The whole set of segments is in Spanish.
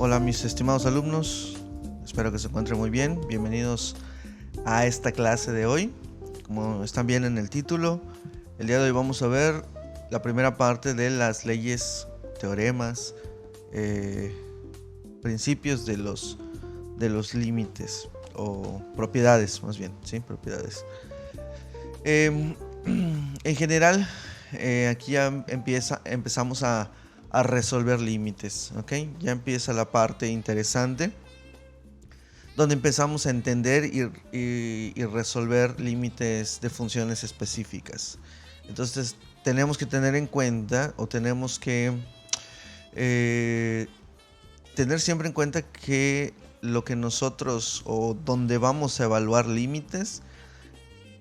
Hola mis estimados alumnos, espero que se encuentren muy bien. Bienvenidos a esta clase de hoy. Como están viendo en el título, el día de hoy vamos a ver la primera parte de las leyes, teoremas, principios de los límites o propiedades, más bien, ¿sí? Propiedades. En general, aquí ya empezamos a resolver límites, ¿ok? Ya empieza la parte interesante, donde empezamos a entender y resolver límites de funciones específicas. Entonces, tenemos que tener en cuenta, o tenemos que tener siempre en cuenta que lo que nosotros, o donde vamos a evaluar límites,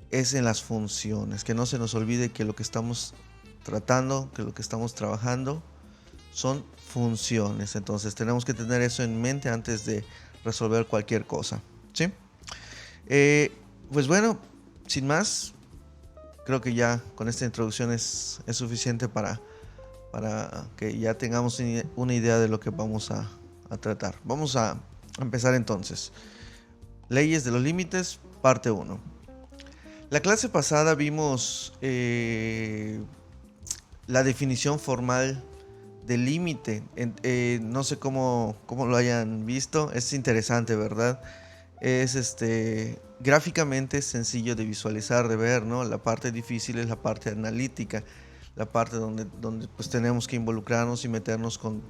es en las funciones. Que no se nos olvide que lo que estamos tratando, que lo que estamos trabajando son funciones. Entonces tenemos que tener eso en mente antes de resolver cualquier cosa, ¿sí? Pues bueno, sin más, creo que ya con esta introducción es suficiente para que ya tengamos una idea de lo que vamos a tratar. Vamos a empezar entonces. Leyes de los límites, parte 1. La clase pasada vimos la definición formal del límite. No sé cómo lo hayan visto. Es interesante, ¿verdad? Es gráficamente sencillo de visualizar, de ver, ¿no? La parte difícil es la parte analítica, la parte donde pues tenemos que involucrarnos y meternos con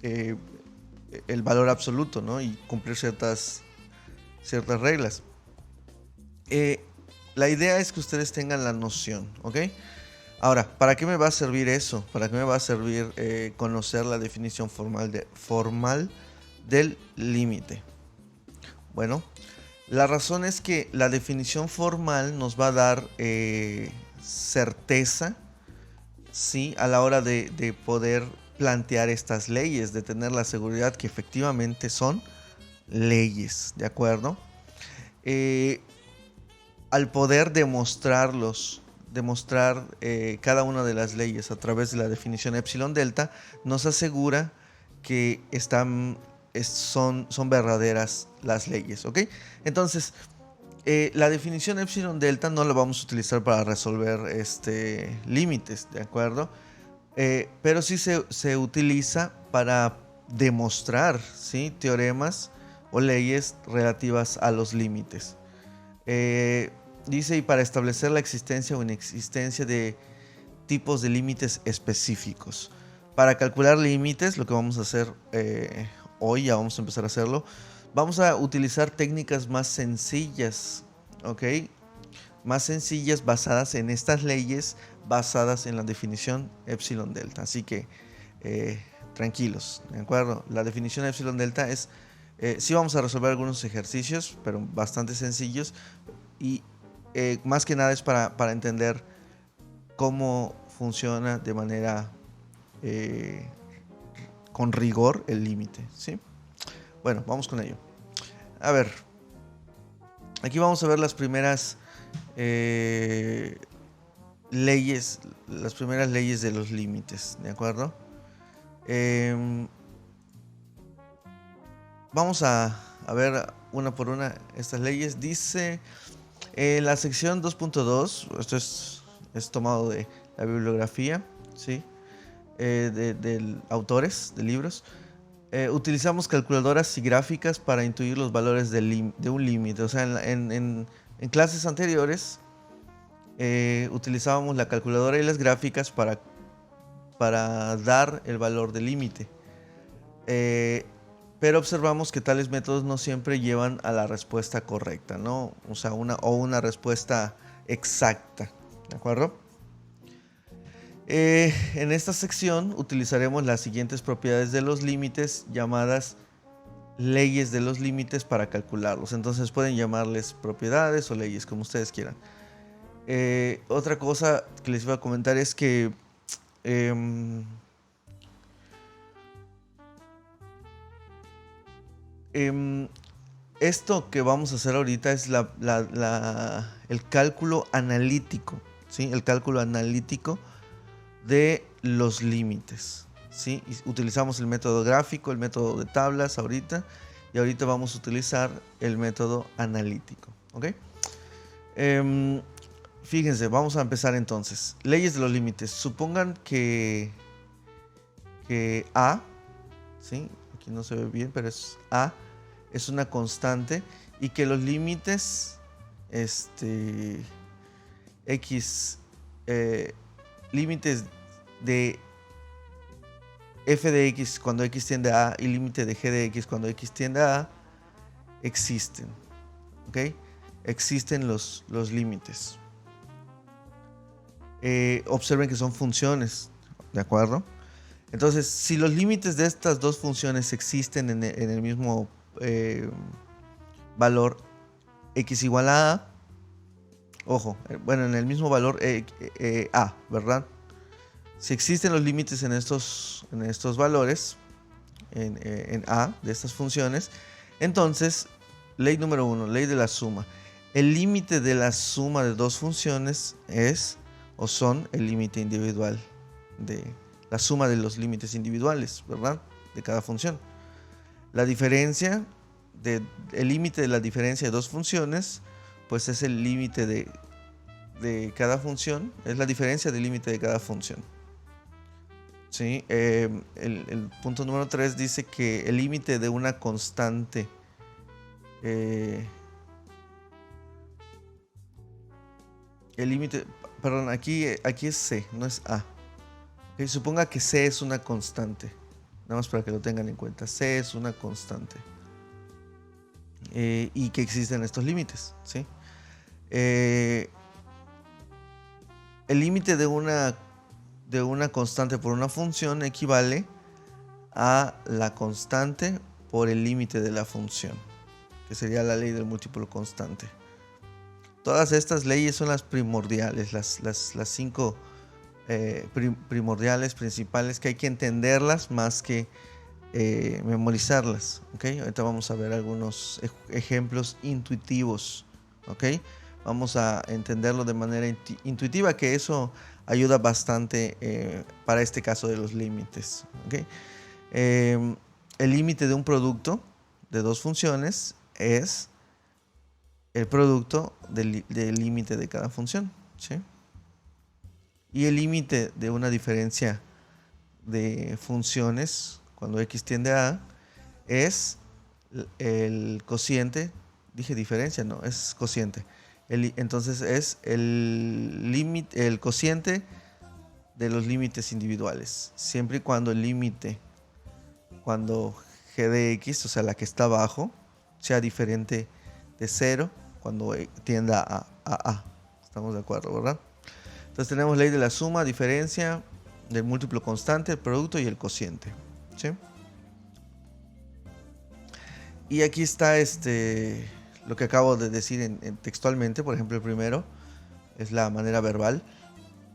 el valor absoluto, ¿no? Y cumplir ciertas reglas. La idea es que ustedes tengan la noción, ¿ok? Ahora, ¿para qué me va a servir eso? ¿Para qué me va a servir conocer la definición formal del límite? Bueno, la razón es que la definición formal nos va a dar certeza, ¿sí? A la hora de poder plantear estas leyes, de tener la seguridad que efectivamente son leyes, ¿de acuerdo? Al poder demostrar cada una de las leyes a través de la definición epsilon delta, nos asegura que son verdaderas las leyes, ¿ok? Entonces, la definición epsilon delta no la vamos a utilizar para resolver límites, ¿de acuerdo? Pero sí se utiliza para demostrar, ¿sí? Teoremas o leyes relativas a los límites. Dice, y para establecer la existencia o inexistencia de tipos de límites específicos. Para calcular límites, lo que vamos a hacer hoy, ya vamos a empezar a hacerlo, vamos a utilizar técnicas más sencillas, ¿ok? Más sencillas, basadas en estas leyes, basadas en la definición epsilon delta. Así que tranquilos, ¿de acuerdo? La definición epsilon delta es, sí vamos a resolver algunos ejercicios, pero bastante sencillos, y más que nada es para entender cómo funciona de manera con rigor el límite, ¿sí? Bueno, vamos con ello. A ver, aquí vamos a ver las primeras leyes de los límites, ¿de acuerdo? Vamos a ver una por una estas leyes. Dice la sección 2.2, esto es tomado de la bibliografía, ¿sí? De autores de libros. Utilizamos calculadoras y gráficas para intuir los valores de un límite. O sea, en clases anteriores utilizábamos la calculadora y las gráficas para dar el valor del límite. Pero observamos que tales métodos no siempre llevan a la respuesta correcta, ¿no? O sea, una respuesta exacta, ¿de acuerdo? En esta sección utilizaremos las siguientes propiedades de los límites, llamadas leyes de los límites, para calcularlos. Entonces pueden llamarles propiedades o leyes, como ustedes quieran. Otra cosa que les iba a comentar es que esto que vamos a hacer ahorita es el cálculo analítico, ¿sí? El cálculo analítico de los límites, ¿sí? Y utilizamos el método gráfico, el método de tablas ahorita, y ahorita vamos a utilizar el método analítico, ¿ok? Fíjense, vamos a empezar entonces. Leyes de los límites. Supongan que A, ¿sí? Aquí no se ve bien, pero es A, es una constante y que los límites X, límites de f de x cuando x tiende a A y límite de g de x cuando x tiende a A existen, ¿ok? Existen los límites. Observen que son funciones, ¿de acuerdo? Entonces, si los límites de estas dos funciones existen en el mismo valor x igual a A, ojo, bueno, en el mismo valor A, ¿verdad? Si existen los límites en estos valores, en A de estas funciones, entonces, ley número 1, ley de la suma. El límite de la suma de dos funciones es o son el límite individual de la suma de los límites individuales, ¿verdad? De cada función. La diferencia, el límite de la diferencia de dos funciones, pues es el límite de cada función, es la diferencia del límite de cada función. ¿Sí? El punto número 3 dice que el límite de una constante el límite, perdón, aquí es C, no es A. Okay, suponga que C es una constante, nada más para que lo tengan en cuenta. C es una constante y que existen estos límites, ¿sí? El límite de una constante por una función equivale a la constante por el límite de la función, que sería la ley del múltiplo constante. Todas estas leyes son las primordiales, las 5 primordiales, principales, que hay que entenderlas más que memorizarlas, ¿ok? Ahorita vamos a ver algunos ejemplos intuitivos, ¿ok? Vamos a entenderlo de manera intuitiva, que eso ayuda bastante para este caso de los límites, ¿ok? El límite de un producto de dos funciones es el producto del límite de cada función, ¿sí? Y el límite de una diferencia de funciones cuando x tiende a A es el cociente, dije diferencia, no, es cociente. Entonces es el cociente de los límites individuales, siempre y cuando el límite, cuando g de x, o sea la que está abajo, sea diferente de 0 cuando tienda a A. ¿Estamos de acuerdo, verdad? Entonces tenemos ley de la suma, diferencia, del múltiplo constante, el producto y el cociente, ¿sí? Y aquí está lo que acabo de decir textualmente. Por ejemplo, el primero es la manera verbal.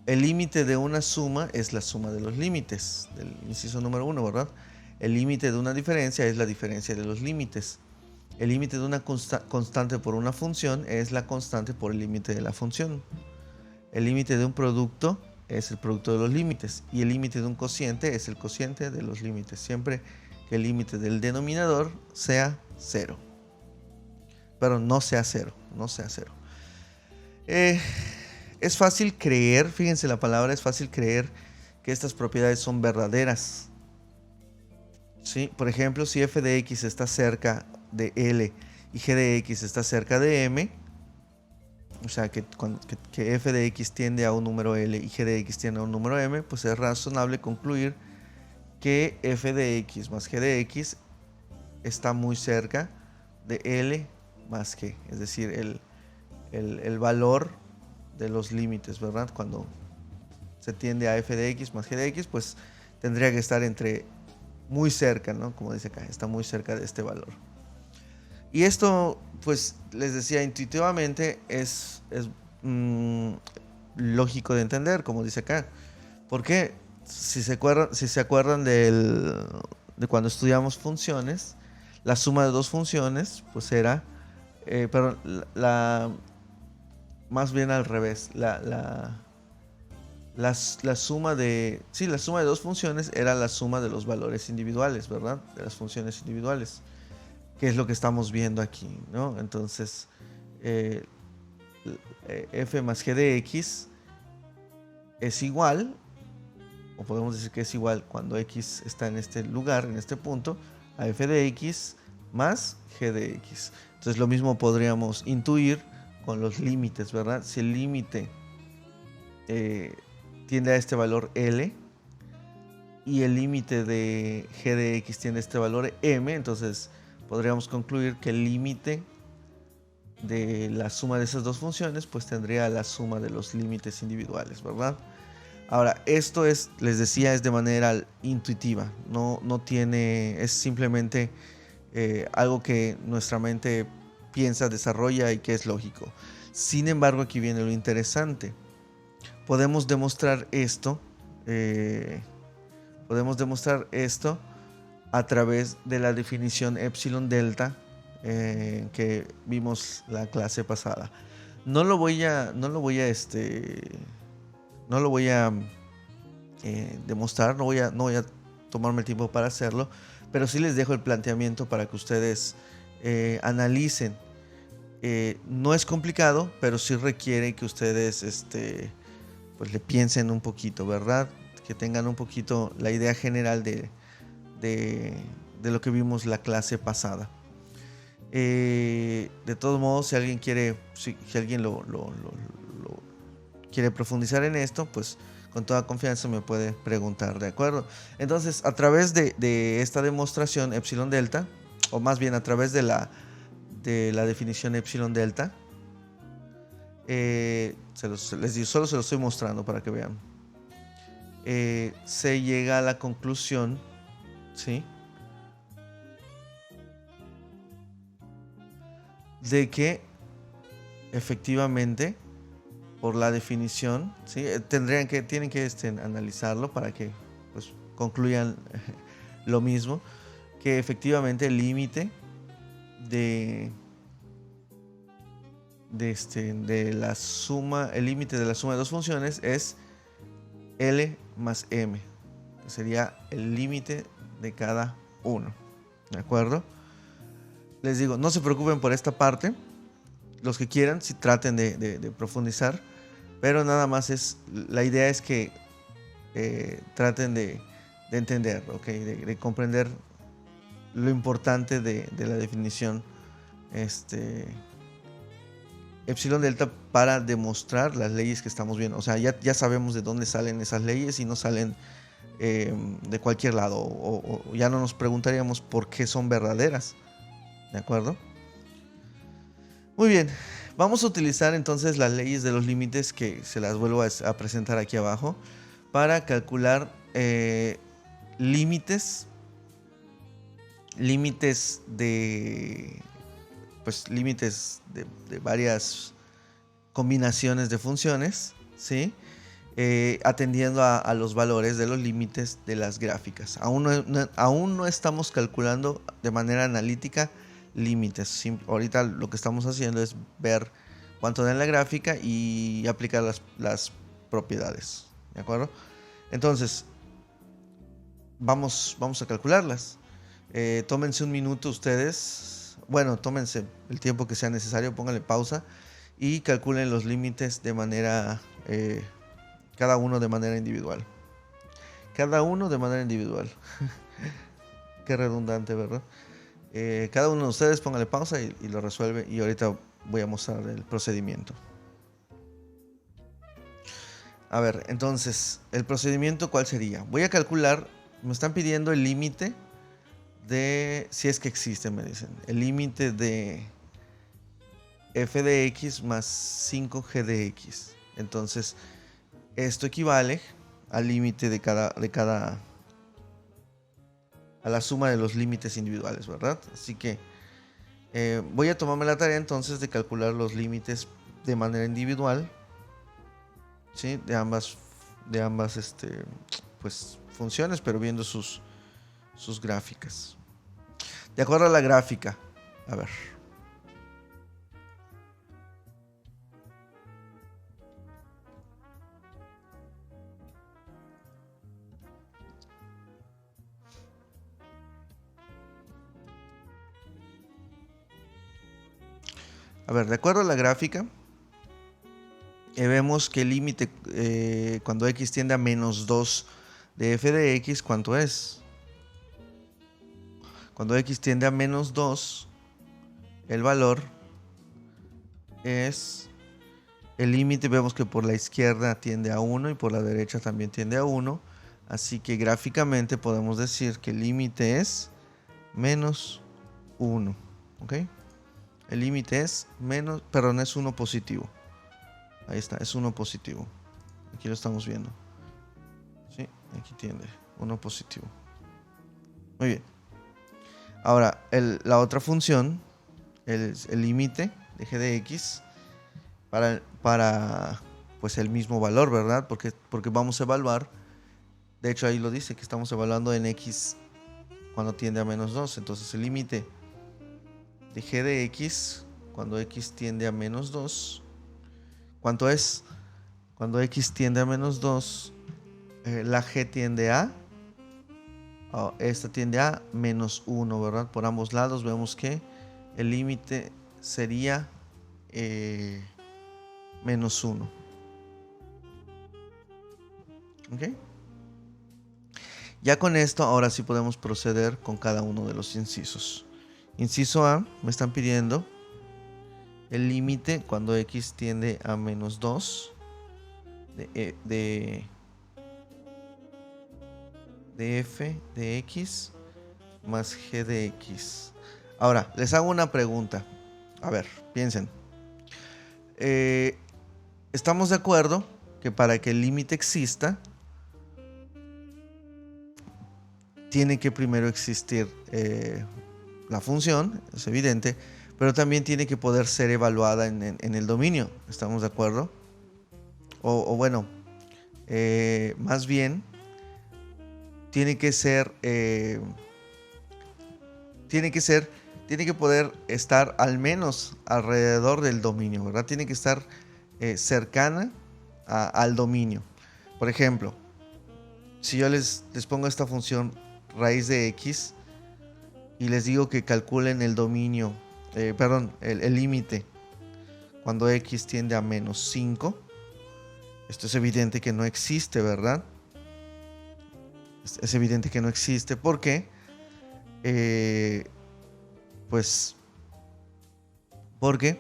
El límite de una suma es la suma de los límites, del inciso número 1, ¿verdad? El límite de una diferencia es la diferencia de los límites. El límite de una constante por una función es la constante por el límite de la función. El límite de un producto es el producto de los límites. Y el límite de un cociente es el cociente de los límites. Siempre que el límite del denominador sea 0. Pero no sea 0. No sea 0. Es fácil creer, fíjense la palabra, es fácil creer que estas propiedades son verdaderas. ¿Sí? Por ejemplo, si f de x está cerca de L y g de x está cerca de M, o sea que f de x tiende a un número L y g de x tiende a un número M, pues es razonable concluir que f de x más g de x está muy cerca de L más g, es decir, el valor de los límites, ¿verdad? Cuando se tiende a f de x más g de x, pues tendría que estar muy cerca, ¿no? Como dice acá, está muy cerca de este valor. Y esto, pues, les decía, intuitivamente es lógico de entender, como dice acá. Porque si se acuerdan de cuando estudiamos funciones, la suma de dos funciones, pues era, más bien al revés, la suma de... Sí, la suma de dos funciones era la suma de los valores individuales, ¿verdad? De las funciones individuales, que es lo que estamos viendo aquí, ¿no? Entonces, eh, f más g de x es igual, o podemos decir que es igual cuando x está en este lugar, en este punto, a f de x más g de x. Entonces lo mismo podríamos intuir con los límites, ¿verdad? Si el límite tiende a este valor L y el límite de g de x tiende a este valor M, entonces podríamos concluir que el límite de la suma de esas dos funciones pues tendría la suma de los límites individuales, ¿verdad? Ahora, esto es, les decía, es de manera intuitiva, no tiene, es simplemente algo que nuestra mente piensa, desarrolla y que es lógico. Sin embargo, aquí viene lo interesante. Podemos demostrar esto, a través de la definición epsilon delta que vimos la clase pasada. No lo voy a demostrar, no voy a tomarme el tiempo para hacerlo, pero sí les dejo el planteamiento para que ustedes analicen. No es complicado, pero sí requiere que ustedes pues le piensen un poquito, ¿verdad? Que tengan un poquito la idea general de lo que vimos la clase pasada. De todos modos, si alguien quiere, si alguien lo quiere profundizar en esto, pues con toda confianza me puede preguntar, ¿de acuerdo? Entonces, a través de esta demostración epsilon delta, o más bien a través de la definición epsilon delta, les digo, solo se lo estoy mostrando para que vean. Se llega a la conclusión, ¿sí?, de que efectivamente, por la definición, ¿sí?, tienen que analizarlo para que pues, concluyan lo mismo, que efectivamente el límite de la suma, el límite de la suma de dos funciones es L más M, que sería el límite de cada uno, ¿de acuerdo? Les digo, no se preocupen por esta parte. Los que quieran, si traten de profundizar. Pero nada más la idea es que traten de entender, ¿okay? De comprender lo importante de la definición epsilon delta para demostrar las leyes que estamos viendo. O sea, ya sabemos de dónde salen esas leyes y no salen de cualquier lado. O ya no nos preguntaríamos por qué son verdaderas. ¿De acuerdo? Muy bien. Vamos a utilizar entonces las leyes de los límites que se las vuelvo a presentar aquí abajo para calcular límites de varias combinaciones de funciones, ¿sí? Atendiendo a los valores de los límites de las gráficas. Aún no estamos calculando de manera analítica límites. Ahorita lo que estamos haciendo es ver cuánto da en la gráfica y aplicar las propiedades, ¿de acuerdo? Entonces, vamos a calcularlas. Tómense un minuto ustedes. Bueno, tómense el tiempo que sea necesario, pónganle pausa y calculen los límites de manera... cada uno de manera individual. Cada uno de manera individual. Qué redundante, ¿verdad? Cada uno de ustedes póngale pausa y lo resuelve. Y ahorita voy a mostrar el procedimiento. A ver, entonces, el procedimiento, ¿cuál sería? Voy a calcular, me están pidiendo el límite de, si es que existe, me dicen, el límite de f de x más 5g de x. Entonces, esto equivale al límite a la suma de los límites individuales, ¿verdad? Así que voy a tomarme la tarea entonces de calcular los límites de manera individual, ¿sí? De ambas pues, funciones, pero viendo sus gráficas. De acuerdo a la gráfica, a ver. A ver, de acuerdo a la gráfica, vemos que el límite cuando x tiende a menos 2 de f de x, ¿cuánto es? Cuando x tiende a menos 2, el valor es... El límite vemos que por la izquierda tiende a 1 y por la derecha también tiende a 1. Así que gráficamente podemos decir que el límite es menos 1. ¿Ok? El límite es menos, perdón, es 1 positivo. Ahí está, es 1 positivo. Aquí lo estamos viendo. ¿Sí? Aquí tiende 1 positivo. Muy bien. Ahora, la otra función, el límite de g de x, para pues el mismo valor, ¿verdad? Porque vamos a evaluar, de hecho ahí lo dice, que estamos evaluando en x cuando tiende a menos 2. Entonces el límite de g de x cuando x tiende a menos 2, ¿cuánto es? Cuando x tiende a menos 2, la g tiende a... esta tiende a menos 1, ¿verdad? Por ambos lados vemos que el límite sería menos 1. ¿Ok? Ya con esto, ahora sí podemos proceder con cada uno de los incisos. Inciso A, me están pidiendo el límite cuando x tiende a menos 2 de f de x más g de x. Ahora, les hago una pregunta. A ver, piensen. ¿Estamos de acuerdo que para que el límite exista, tiene que primero existir la función? Es evidente, pero también tiene que poder ser evaluada en el dominio. ¿Estamos de acuerdo? O bueno, más bien, tiene que poder estar al menos alrededor del dominio, ¿verdad? Tiene que estar cercana al dominio. Por ejemplo, si yo les pongo esta función raíz de x y les digo que calculen el dominio, el límite cuando x tiende a menos 5, esto es evidente que no existe, ¿verdad? Es evidente que no existe porque porque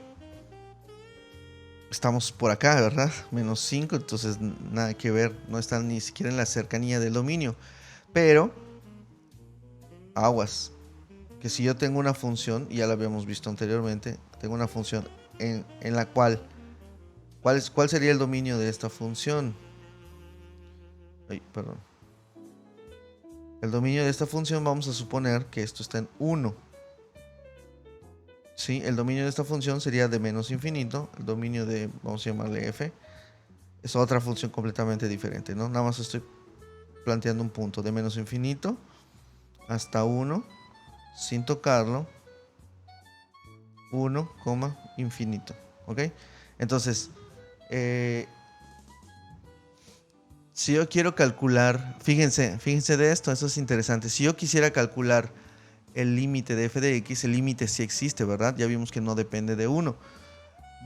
estamos por acá, ¿verdad? Menos 5, entonces nada que ver, no están ni siquiera en la cercanía del dominio. Pero, aguas, que si yo tengo una función, y ya la habíamos visto anteriormente, tengo una función en la cual, ¿cuál sería el dominio de esta función? Ay, perdón. El dominio de esta función, vamos a suponer que esto está en 1. ¿Sí? El dominio de esta función sería de menos infinito. El dominio de, vamos a llamarle f, es otra función completamente diferente, ¿no? Nada más estoy planteando un punto de menos infinito hasta 1, sin tocarlo, 1, infinito. ¿Ok? Entonces, si yo quiero calcular, fíjense de esto, eso es interesante. Si yo quisiera calcular el límite de f de x, el límite sí existe, ¿verdad? Ya vimos que no depende de 1.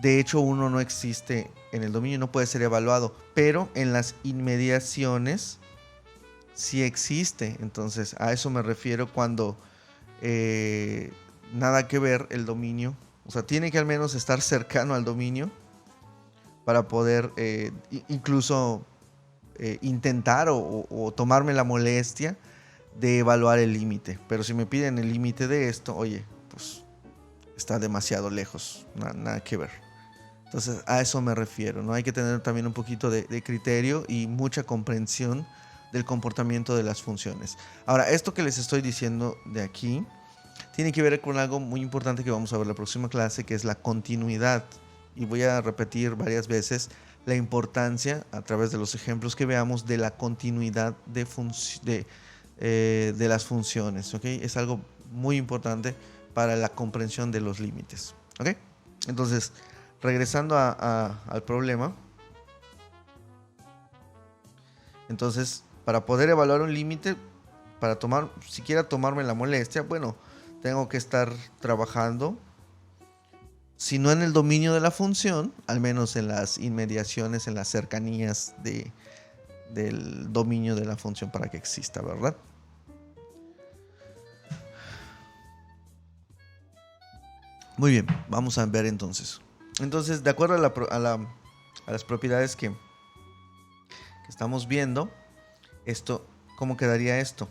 De hecho, 1 no existe en el dominio, no puede ser evaluado, pero en las inmediaciones sí existe. Entonces, a eso me refiero cuando nada que ver el dominio. O sea, tiene que al menos estar cercano al dominio para poder incluso intentar o tomarme la molestia de evaluar el límite. Pero si me piden el límite de esto, oye, pues está demasiado lejos, nada que ver. Entonces a eso me refiero, ¿no? Hay que tener también un poquito de criterio y mucha comprensión del comportamiento de las funciones. Ahora, esto que les estoy diciendo de aquí tiene que ver con algo muy importante que vamos a ver en la próxima clase, que es la continuidad. Y voy a repetir varias veces la importancia, a través de los ejemplos que veamos, de la continuidad de las funciones. ¿Ok? Es algo muy importante para la comprensión de los límites. ¿Ok? Entonces, regresando al problema. Entonces, para poder evaluar un límite, para siquiera tomarme la molestia, bueno, tengo que estar trabajando si no en el dominio de la función, al menos en las inmediaciones, en las cercanías del dominio de la función para que exista, ¿verdad? Muy bien, vamos a ver entonces. Entonces, de acuerdo a las propiedades que estamos viendo, esto, ¿cómo quedaría esto?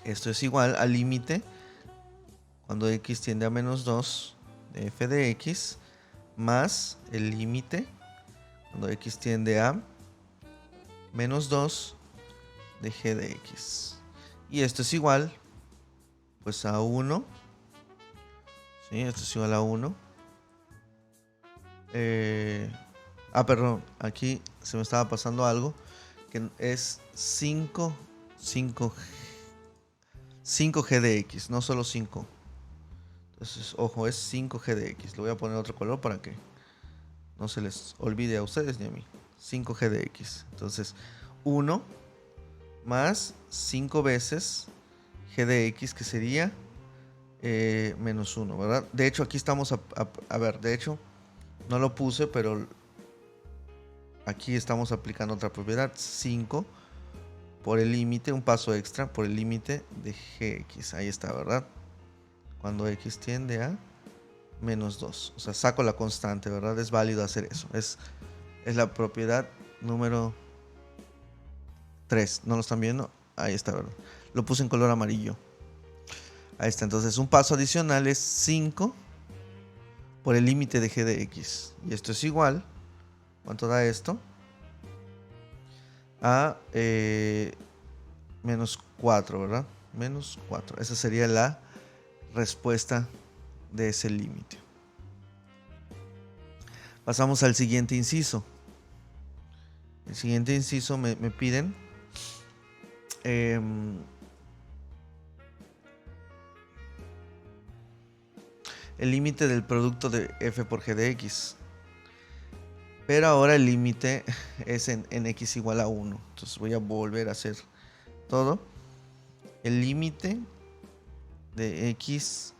Esto es igual al límite cuando x tiende a menos 2 de f de x más el límite cuando x tiende a menos 2 de g de x. Y esto es igual pues a 1. ¿Sí? Esto es igual a 1. Perdón, aquí se me estaba pasando algo que es 5 5g de x, no solo 5. Entonces, ojo, es 5g de x. Le voy a poner otro color para que no se les olvide a ustedes ni a mí. 5g de x. Entonces, 1 más 5 veces g de x, que sería menos 1, ¿verdad? De hecho, aquí estamos a ver, de hecho, no lo puse, pero aquí estamos aplicando otra propiedad. 5 por el límite, un paso extra por el límite de gx. Ahí está, ¿verdad? Cuando x tiende a menos 2. O sea, saco la constante, ¿verdad? Es válido hacer eso. Es la propiedad número 3. ¿No lo están viendo? Ahí está, ¿verdad? Lo puse en color amarillo. Ahí está. Entonces, un paso adicional es 5 por el límite de g de x. Y esto es igual. ¿Cuánto da esto? A menos 4, ¿verdad? Menos 4. Esa sería la respuesta de ese límite. Pasamos al siguiente inciso. El siguiente inciso me piden el límite del producto de f por g de x. Pero ahora el límite es en x igual a 1. Entonces voy a volver a hacer todo. El límite de x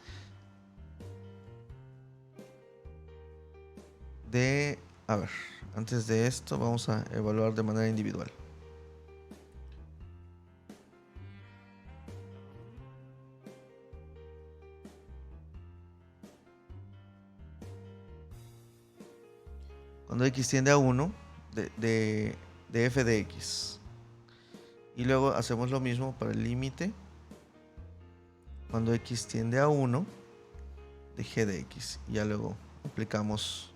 de... A ver, antes de esto vamos a evaluar de manera individual. Cuando x tiende a 1 de f de x. Y luego hacemos lo mismo para el límite cuando x tiende a 1 de g de x. Y ya luego aplicamos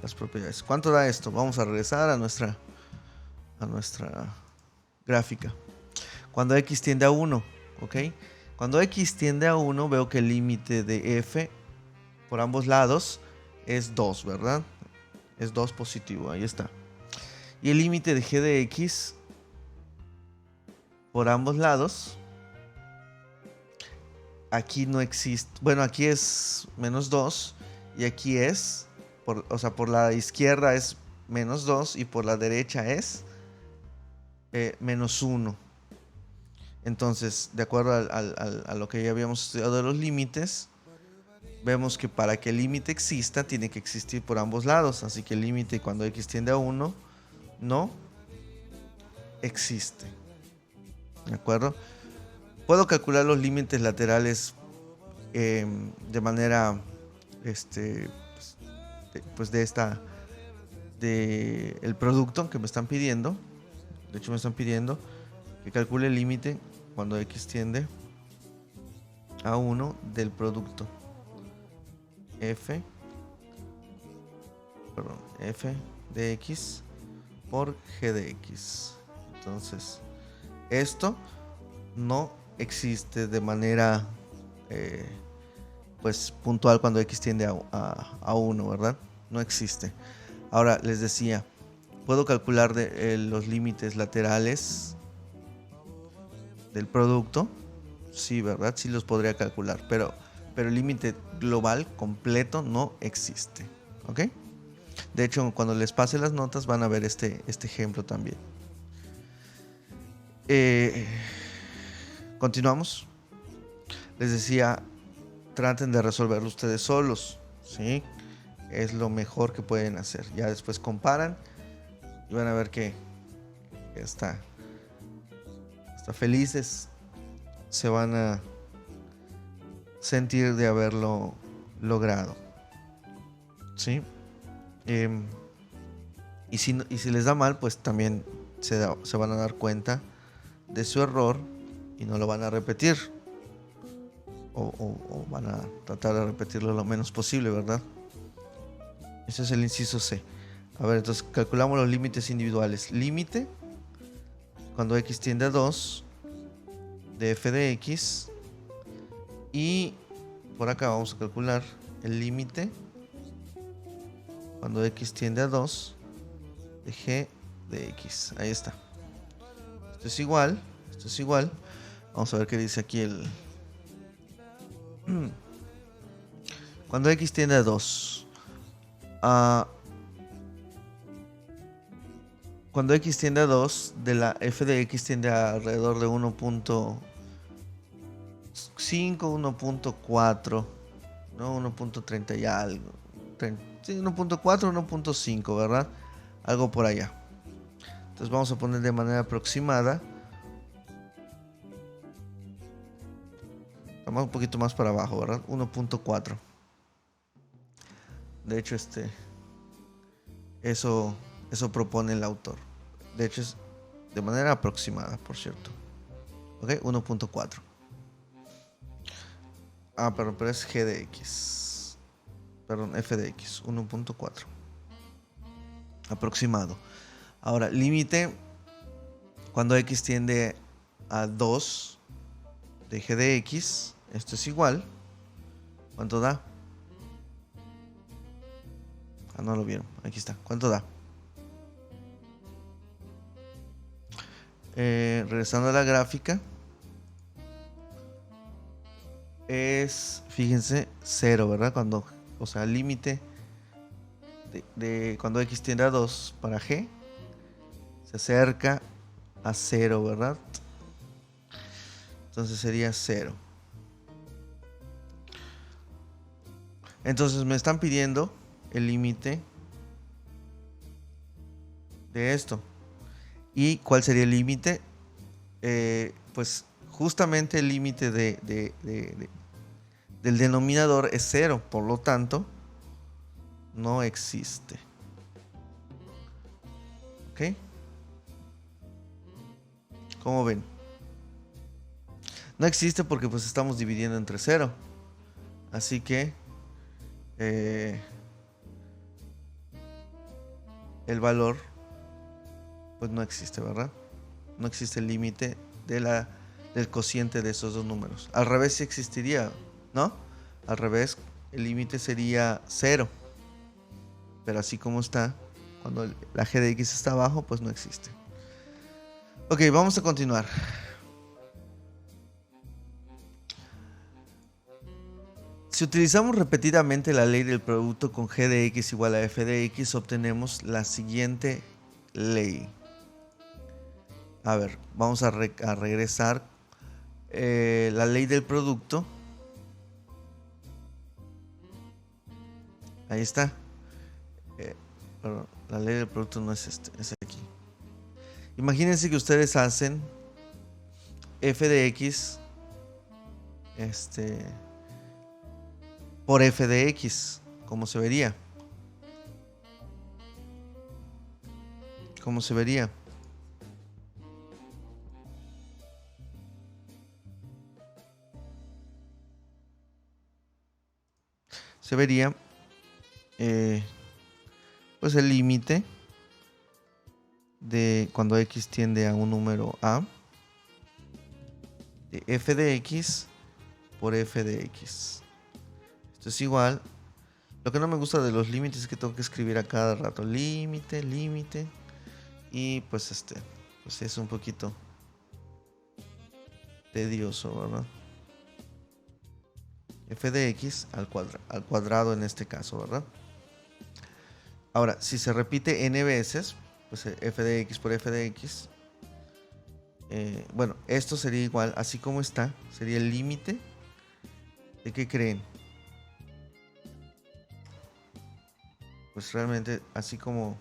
las propiedades. ¿Cuánto da esto? Vamos a regresar a nuestra gráfica. Cuando x tiende a 1, ¿ok? Cuando x tiende a 1 veo que el límite de f por ambos lados es 2, ¿verdad? Es 2 positivo, ahí está. Y el límite de g de x por ambos lados, aquí no existe. Bueno, aquí es menos 2 y aquí es, por la izquierda es menos 2 y por la derecha es menos 1. Entonces, de acuerdo a lo que ya habíamos estudiado de los límites, vemos que para que el límite exista, tiene que existir por ambos lados. Así que el límite cuando x tiende a 1 no existe. ¿De acuerdo? Puedo calcular los límites laterales de manera, pues de el producto que me están pidiendo. De hecho, me están pidiendo que calcule el límite cuando x tiende a 1 del producto f de x por g de x. Entonces, esto no existe de manera pues puntual cuando x tiende a 1, ¿verdad? No existe. Ahora les decía, puedo calcular los límites laterales del producto. Sí, ¿verdad? Sí los podría calcular, pero el límite global completo no existe. ¿Ok? De hecho, cuando les pase las notas van a ver este ejemplo también. Continuamos. Les decía, traten de resolverlo ustedes solos. ¿sí? Es lo mejor que pueden hacer. Ya después comparan y van a ver que hasta felices se van a sentir de haberlo logrado, ¿sí? Em, y si les da mal, pues también se van a dar cuenta de su error y no lo van a repetir. O van a tratar de repetirlo lo menos posible, ¿verdad? Ese es el inciso C. A ver, entonces calculamos los límites individuales. Límite cuando x tiende a 2 de f de x. Y por acá vamos a calcular el límite cuando x tiende a 2 de g de x. Ahí está. Esto es igual. Esto es igual. Vamos a ver qué dice aquí el... Cuando x tiende a 2. Cuando x tiende a 2, de la f de x tiende a alrededor de 1.5, 1.4, ¿no? 1.30 y algo. Sí, 1.4, 1.5, ¿verdad? Algo por allá. Entonces vamos a poner de manera aproximada. Vamos un poquito más para abajo, ¿verdad? 1.4. De hecho, eso propone el autor. De hecho, es de manera aproximada, por cierto. ¿Ok? 1.4. Pero es g de x. Perdón, f de x. 1.4. Aproximado. Ahora, límite cuando x tiende a 2 de g de x. Esto es igual. ¿Cuánto da? No lo vieron. Aquí está. ¿Cuánto da? Regresando a la gráfica. Es, fíjense, 0, ¿verdad? Cuando, o sea, el límite de cuando x tiende a 2 para g se acerca a 0, ¿verdad? Entonces sería 0. Entonces me están pidiendo el límite de esto. ¿Y cuál sería el límite? Pues justamente el límite del denominador es 0, por lo tanto, no existe. ¿Ok? ¿Cómo ven? No existe porque pues estamos dividiendo entre 0. Así que el valor pues no existe, ¿verdad? No existe el límite del cociente de esos dos números. Al revés sí existiría, ¿no? Al revés, el límite sería 0. Pero así como está, cuando la g de x está abajo, pues no existe. Ok, vamos a continuar. Si utilizamos repetidamente la ley del producto con g de x igual a f de x, obtenemos la siguiente ley. A ver, vamos a regresar. La ley del producto. Ahí está. Perdón, la ley del producto no es es aquí. Imagínense que ustedes hacen f de x por f de x. ¿Cómo se vería? ¿Cómo se vería? Se vería pues el límite de cuando x tiende a un número a de f de x por f de x. Esto es igual. Lo que no me gusta de los límites es que tengo que escribir a cada rato límite, límite. Y pues pues es un poquito tedioso, ¿verdad? F de x al cuadrado en este caso, ¿verdad? Ahora, si se repite n veces, pues f de x por f de x. Bueno, esto sería igual, así como está, sería el límite de, ¿qué creen? pues realmente, así como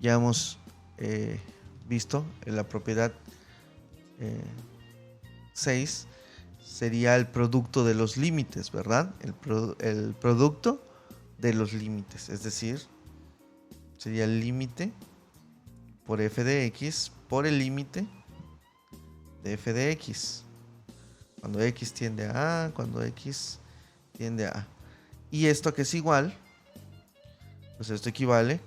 ya hemos visto en la propiedad 6, sería el producto de los límites, ¿verdad? El producto de los límites, es decir, sería el límite por f de x por el límite de f de x. Cuando x tiende a A, cuando x tiende a A. Y esto que es igual, pues esto equivale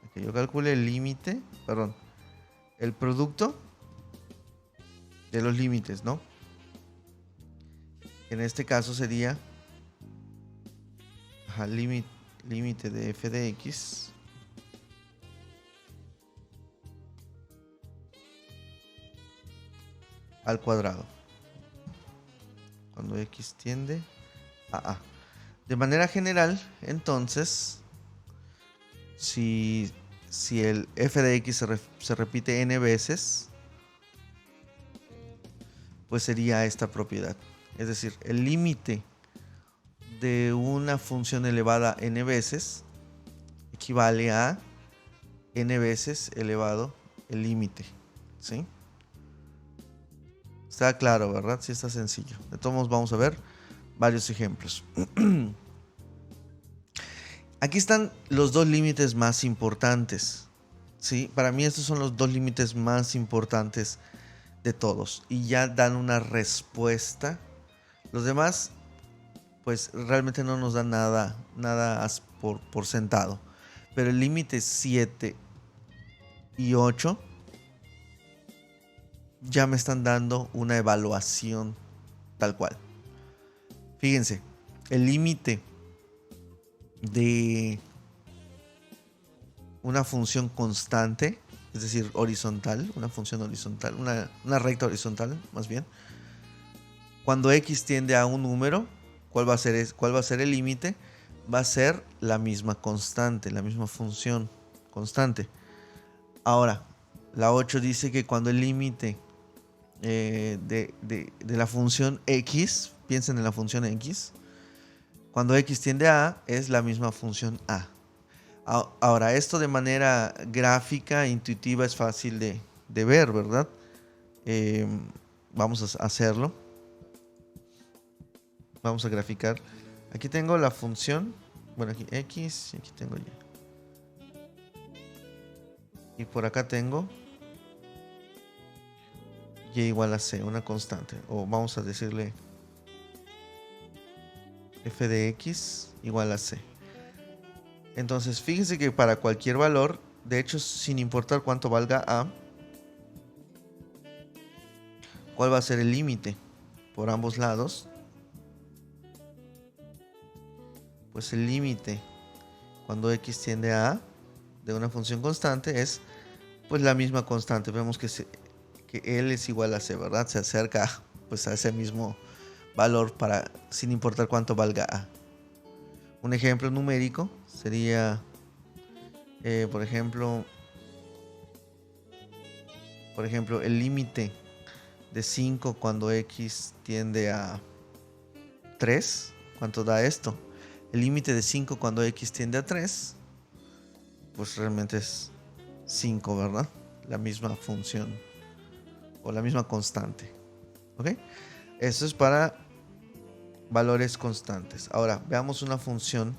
a que yo calcule el límite, perdón, el producto de los límites, ¿no? En este caso sería límite de f de x al cuadrado. Cuando x tiende a A. De manera general, entonces, si el f de x se repite n veces, pues sería esta propiedad. Es decir, el límite de una función elevada n veces equivale a n veces elevado el límite. ¿Sí? Está claro, ¿verdad? Sí, está sencillo. De todos modos, vamos a ver varios ejemplos. Aquí están los dos límites más importantes. ¿Sí? Para mí estos son los dos límites más importantes de todos. Y ya dan una respuesta. Los demás, pues realmente no nos dan nada por sentado. Pero el límite 7 y 8 ya me están dando una evaluación tal cual. Fíjense, el límite de una función constante, es decir, horizontal, una función horizontal, una recta horizontal, más bien. Cuando x tiende a un número, ¿cuál va a ser el límite? Va a ser la misma constante, la misma función constante. Ahora, la 8 dice que cuando el límite de la función x, piensen en la función x, cuando x tiende a A, es la misma función a. Ahora, esto de manera gráfica, intuitiva, es fácil de ver, ¿verdad? Vamos a hacerlo. Vamos a graficar. Aquí tengo la función. Bueno, aquí x y aquí tengo y. Y por acá tengo y igual a c, una constante. O vamos a decirle f de x igual a c. Entonces, fíjense que para cualquier valor, de hecho, sin importar cuánto valga a, ¿cuál va a ser el límite por ambos lados? Pues el límite cuando x tiende a de una función constante es pues la misma constante. Vemos que L es igual a C, ¿verdad? Se acerca pues a ese mismo valor sin importar cuánto valga A. Un ejemplo numérico sería, por ejemplo, el límite de 5 cuando x tiende a 3. ¿Cuánto da esto? El límite de 5 cuando x tiende a 3, pues realmente es 5, ¿verdad? La misma función o la misma constante. ¿Ok? Eso es para valores constantes. Ahora, veamos una función,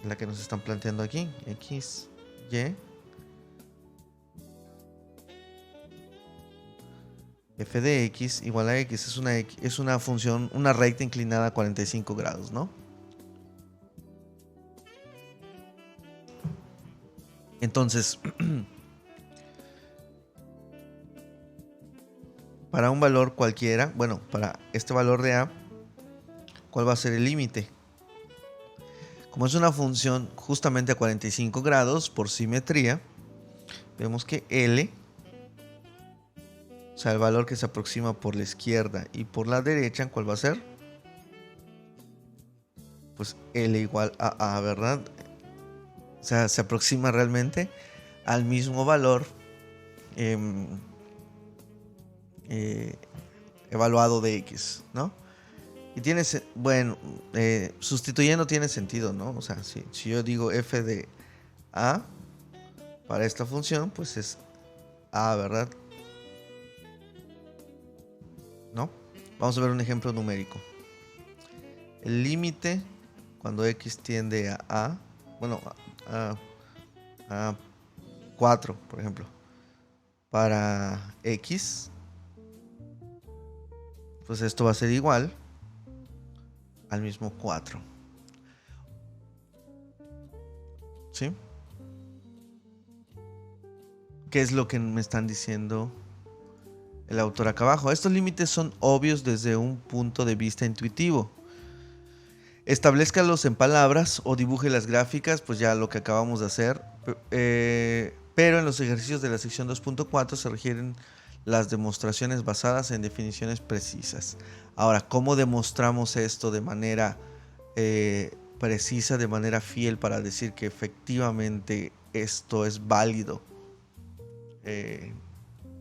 la que nos están planteando aquí. X, Y, f de x igual a x. Es una función, una recta inclinada a 45 grados, ¿no? Entonces, para un valor cualquiera, bueno, para este valor de a, ¿cuál va a ser el límite? Como es una función justamente a 45 grados por simetría, vemos que L, o sea, el valor que se aproxima por la izquierda y por la derecha, ¿cuál va a ser? Pues L igual a A, ¿verdad? O sea, se aproxima realmente al mismo valor evaluado de X, ¿no? Y tiene, bueno, sustituyendo tiene sentido, ¿no? O sea, si yo digo f de a para esta función, pues es a, ¿verdad? ¿No? Vamos a ver un ejemplo numérico. El límite cuando x tiende a, bueno, a 4, por ejemplo, para x, pues esto va a ser igual al mismo 4. ¿Sí? ¿Qué es lo que me están diciendo el autor acá abajo? Estos límites son obvios desde un punto de vista intuitivo. Establezcalos en palabras o dibuje las gráficas, pues ya lo que acabamos de hacer. Pero en los ejercicios de la sección 2.4 se requieren las demostraciones basadas en definiciones precisas. Ahora, ¿cómo demostramos esto de manera precisa, de manera fiel, para decir que efectivamente esto es válido?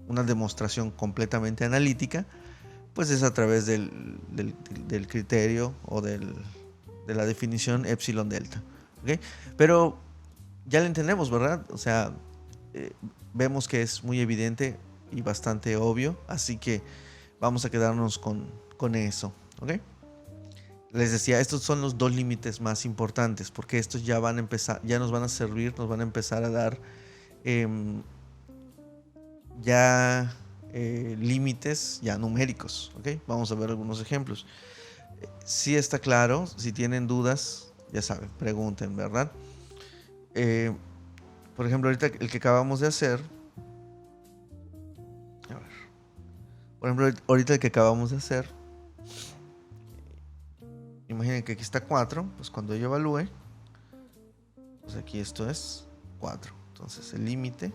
Una demostración completamente analítica, pues es a través del criterio o de la definición epsilon delta. ¿Okay? Pero ya lo entendemos, ¿verdad? O sea, vemos que es muy evidente y bastante obvio, así que vamos a quedarnos con eso. ¿Okay? Les decía, estos son los dos límites más importantes, porque estos ya van a empezar, ya nos van a servir, nos van a empezar a dar límites ya numéricos. ¿Okay? Vamos a ver algunos ejemplos. Si está claro, si tienen dudas, ya saben, pregunten, ¿verdad? Por ejemplo, ahorita el que acabamos de hacer. A ver. Por ejemplo, ahorita el que acabamos de hacer. Imaginen que aquí está 4. Pues cuando yo evalúe, pues aquí esto es 4. Entonces el límite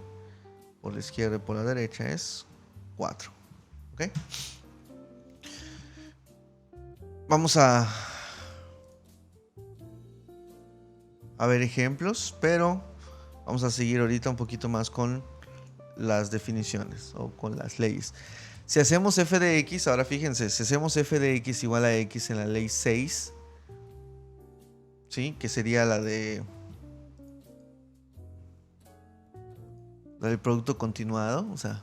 por la izquierda y por la derecha es 4. ¿Ok? Vamos a ver ejemplos, pero vamos a seguir ahorita un poquito más con las definiciones o con las leyes. Si hacemos f de x, ahora fíjense, si hacemos f de x igual a x en la ley 6, ¿sí? Que sería la del producto continuado. O sea,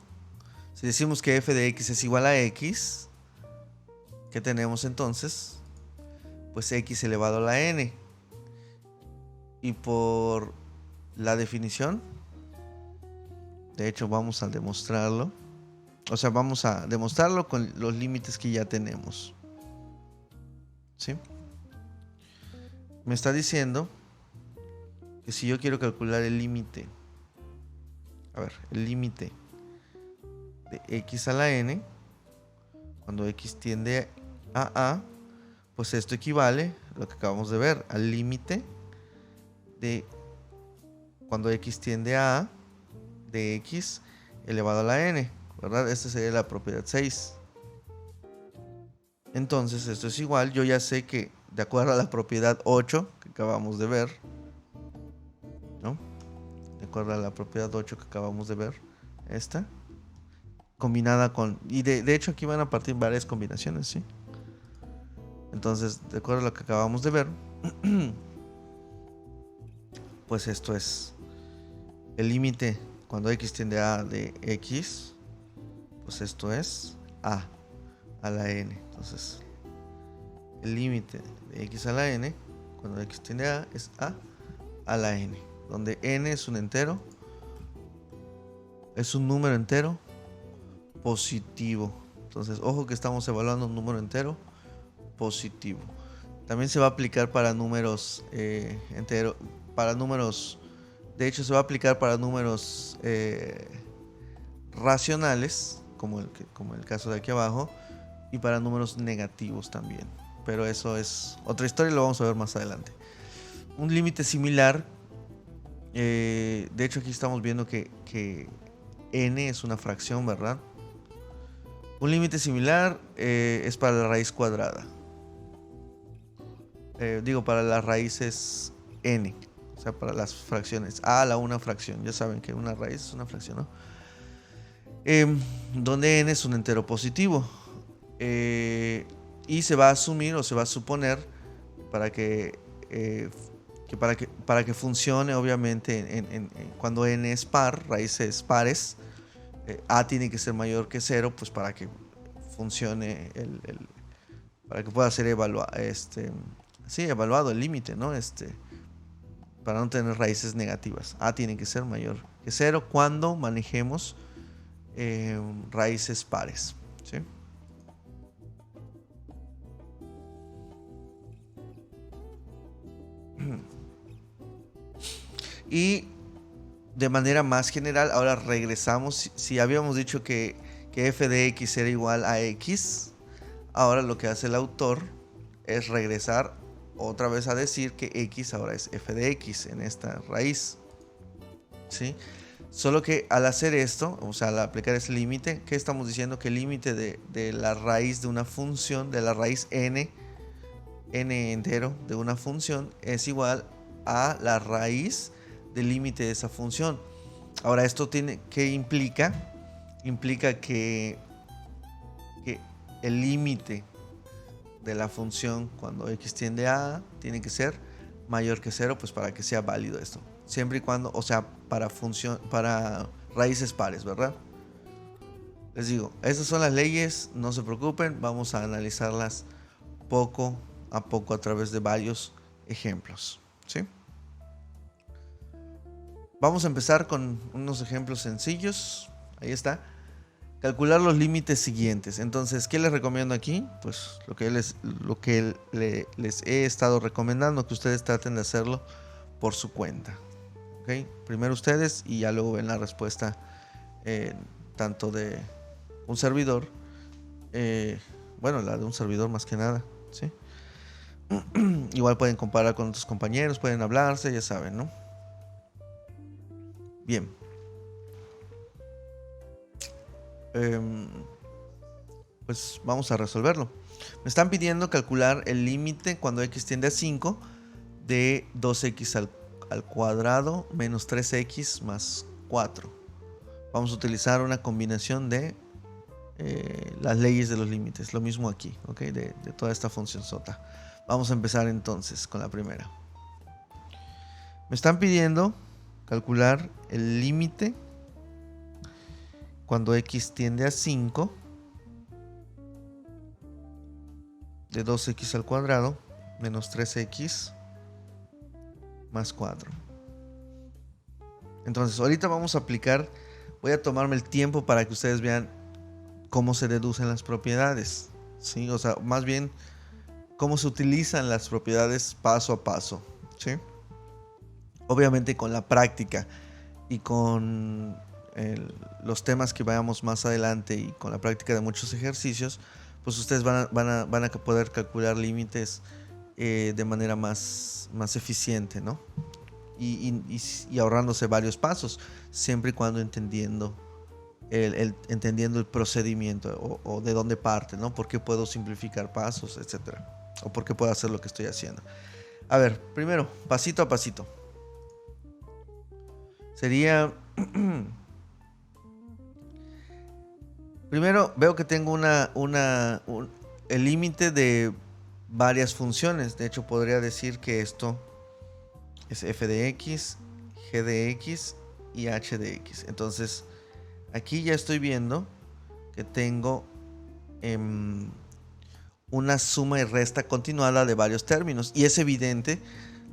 si decimos que f de x es igual a x, ¿qué tenemos entonces? Pues x elevado a la n. Y por la definición, de hecho vamos a demostrarlo. O sea, vamos a demostrarlo con los límites que ya tenemos. ¿Sí? Me está diciendo que si yo quiero calcular el límite, a ver, el límite de x a la n, cuando x tiende a, pues esto equivale, lo que acabamos de ver, al límite de cuando x tiende a de x elevado a la n, ¿verdad? Esta sería la propiedad 6. Entonces esto es igual, yo ya sé que de acuerdo a la propiedad 8 que acabamos de ver, ¿no? De acuerdo a la propiedad 8 que acabamos de ver, esta, combinada con, y de hecho aquí van a partir varias combinaciones, ¿sí? Entonces, de acuerdo a lo que acabamos de ver, pues esto es el límite cuando x tiende a de x, pues esto es a la n. Entonces, el límite de x a la n, cuando x tiende a, es a la n, donde n es un entero, es un número entero positivo. Entonces, ojo que estamos evaluando un número entero positivo. También se va a aplicar para números enteros, para números, de hecho se va a aplicar para números racionales, como el caso de aquí abajo, y para números negativos también. Pero eso es otra historia y lo vamos a ver más adelante. Un límite similar, de hecho aquí estamos viendo que n es una fracción, ¿verdad? Un límite similar es para la raíz cuadrada. Para las raíces n, o sea, para las fracciones a la una fracción. Ya saben que una raíz es una fracción, ¿no? Donde n es un entero positivo. Y se va a asumir o se va a suponer para que, para que funcione, obviamente, cuando n es par, raíces pares, a tiene que ser mayor que 0, pues para que funcione para que pueda ser evaluado el límite, ¿no? Para no tener raíces negativas. A tiene que ser mayor que 0 cuando manejemos raíces pares, ¿sí? Y de manera más general, ahora regresamos. Si habíamos dicho que f de x era igual a x, ahora lo que hace el autor es regresar otra vez a decir que x ahora es f de x en esta raíz, ¿sí? Solo que al hacer esto, o sea, al aplicar ese límite, ¿qué estamos diciendo? Que el límite de la raíz de una función, de la raíz n entero de una función, es igual a la raíz del límite de esa función. Ahora, ¿esto qué implica? Implica que el límite de la función cuando x tiende a tiene que ser mayor que 0, pues para que sea válido esto. Siempre y cuando, o sea, para raíces pares, ¿verdad? Les digo, estas son las leyes, no se preocupen, vamos a analizarlas poco a poco a través de varios ejemplos, ¿sí? Vamos a empezar con unos ejemplos sencillos. Ahí está. Calcular los límites siguientes. Entonces, ¿qué les recomiendo aquí? Pues lo que les he estado recomendando, que ustedes traten de hacerlo por su cuenta. ¿Okay? Primero ustedes y ya luego ven la respuesta tanto de un servidor, bueno, la de un servidor más que nada, ¿sí? Igual pueden comparar con otros compañeros, pueden hablarse, ya saben, ¿no? Bien. Pues vamos a resolverlo. Me están pidiendo calcular el límite cuando x tiende a 5 de 2x al cuadrado menos 3x más 4. Vamos a utilizar una combinación de las leyes de los límites. Lo mismo aquí, ¿ok? De toda esta función sota. Vamos a empezar entonces con la primera. Me están pidiendo calcular el límite cuando x tiende a 5 de 2x al cuadrado menos 3x más 4. Entonces, ahorita vamos a aplicar, voy a tomarme el tiempo para que ustedes vean cómo se deducen las propiedades, ¿sí? O sea, más bien, cómo se utilizan las propiedades paso a paso, ¿sí? Obviamente con la práctica y con los temas que vayamos más adelante y con la práctica de muchos ejercicios, pues ustedes van a poder calcular límites de manera más eficiente, ¿no? Y ahorrándose varios pasos, siempre y cuando entendiendo el procedimiento o de dónde parte, ¿no? ¿Por qué puedo simplificar pasos, etcétera? O por qué puedo hacer lo que estoy haciendo. A ver, primero, pasito a pasito. Sería... Primero veo que tengo el límite de varias funciones. De hecho, podría decir que esto es f de x, g de x y h de x. Entonces, aquí ya estoy viendo que tengo una suma y resta continuada de varios términos. Y es evidente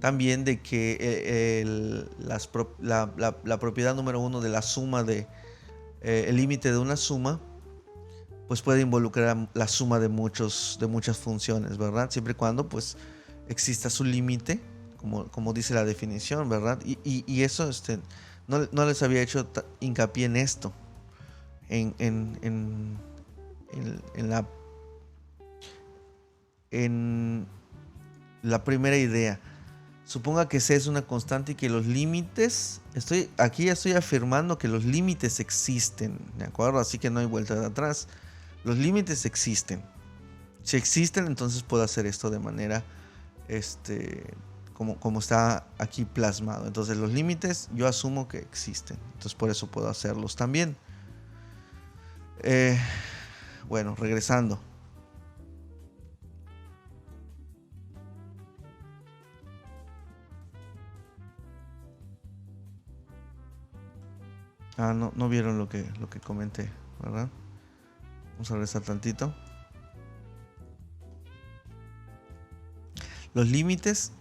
también de que la propiedad número 1 de la suma el límite de una suma, pues puede involucrar la suma de muchas funciones, ¿verdad? Siempre y cuando pues exista su límite, como dice la definición, ¿verdad? Y eso no les había hecho hincapié en esto, en la primera idea. Suponga que C es una constante y que los límites, aquí ya estoy afirmando que los límites existen, ¿de acuerdo? Así que no hay vuelta de atrás. Los límites existen. Si existen, entonces puedo hacer esto de manera como está aquí plasmado. Entonces los límites yo asumo que existen. Entonces por eso puedo hacerlos también. Bueno, regresando. No vieron lo que comenté, ¿verdad? Vamos a regresar tantito. Los límites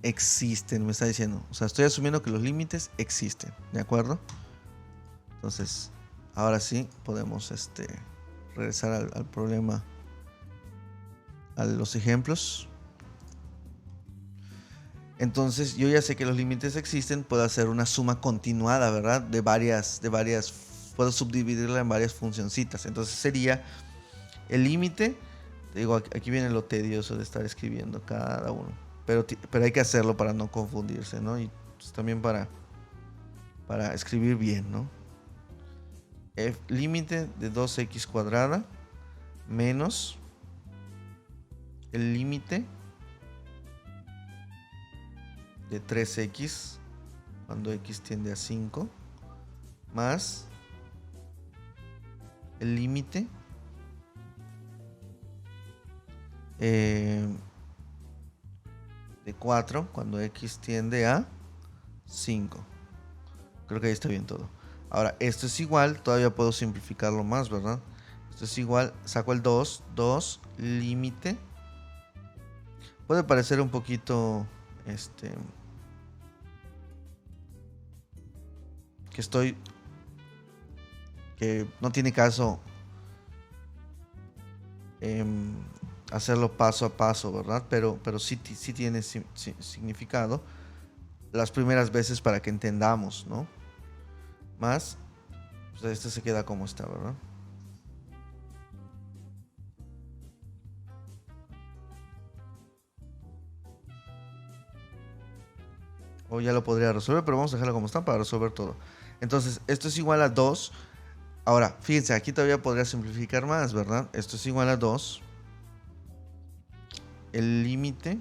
existen, me está diciendo. O sea, estoy asumiendo que los límites existen, ¿de acuerdo? Entonces, ahora sí podemos regresar al problema, a los ejemplos. Entonces, yo ya sé que los límites existen, puedo hacer una suma continuada, ¿verdad? De varias, puedo subdividirla en varias funcioncitas. Entonces sería el límite, digo, aquí viene lo tedioso de estar escribiendo cada uno, pero hay que hacerlo para no confundirse, ¿no? Y pues, también para escribir bien, ¿no? Límite de 2x cuadrada menos el límite de 3x cuando x tiende a 5 más el límite de 4 cuando x tiende a 5. Creo que ahí está bien todo. Ahora, esto es igual, todavía puedo simplificarlo más, ¿verdad? Esto es igual, saco el 2 límite. Puede parecer un poquito, que no tiene caso hacerlo paso a paso, ¿verdad? Pero sí tiene significado las primeras veces para que entendamos, ¿no? Más, pues este se queda como está, ¿verdad? O ya lo podría resolver, pero vamos a dejarlo como está para resolver todo. Entonces, esto es igual a 2. Ahora, fíjense, aquí todavía podría simplificar más, ¿verdad? Esto es igual a 2. El límite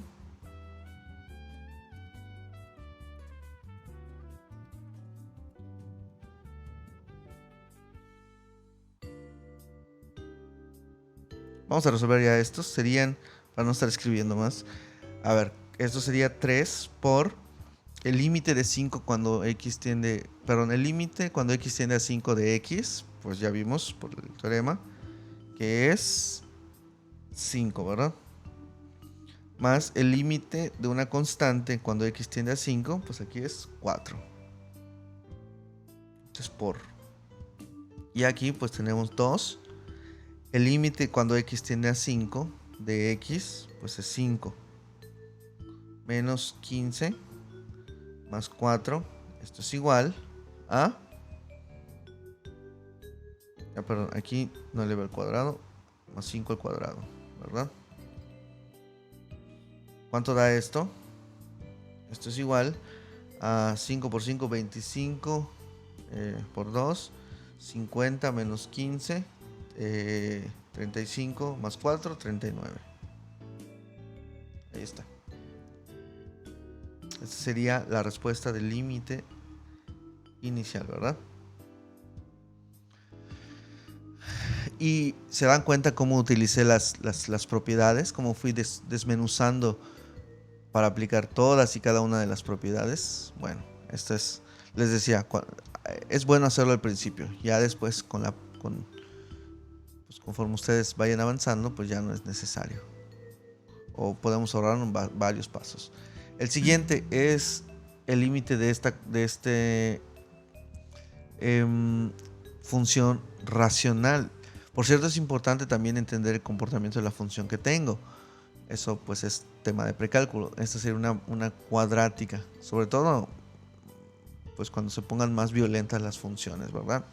vamos a resolver ya estos. Serían, para no estar escribiendo más. A ver, esto sería 3 por el límite de 5 cuando x tiende... Perdón, el límite cuando x tiende a 5 de x. Pues ya vimos por el teorema. Que es 5, ¿verdad? Más el límite de una constante cuando x tiende a 5. Pues aquí es 4. Entonces por... Y aquí pues tenemos 2. El límite cuando x tiende a 5 de x, pues es 5. Menos 15 más 4. Esto es igual a... perdón, aquí no eleva al cuadrado. Más 5 al cuadrado, ¿verdad? ¿Cuánto da esto? Esto es igual a 5 por 5, 25 por 2. 50 menos 15. 35 más 4, 39. Ahí está. Esta sería la respuesta del límite inicial, ¿verdad? Y se dan cuenta cómo utilicé las propiedades, cómo fui desmenuzando para aplicar todas y cada una de las propiedades. Bueno, esto es, les decía, es bueno hacerlo al principio. Ya después, pues conforme ustedes vayan avanzando, pues ya no es necesario. O podemos ahorrar varios pasos. El siguiente es el límite de esta función racional. Por cierto, es importante también entender el comportamiento de la función que tengo. Eso pues es tema de precálculo. Esta sería una cuadrática. Sobre todo pues cuando se pongan más violentas las funciones, ¿verdad?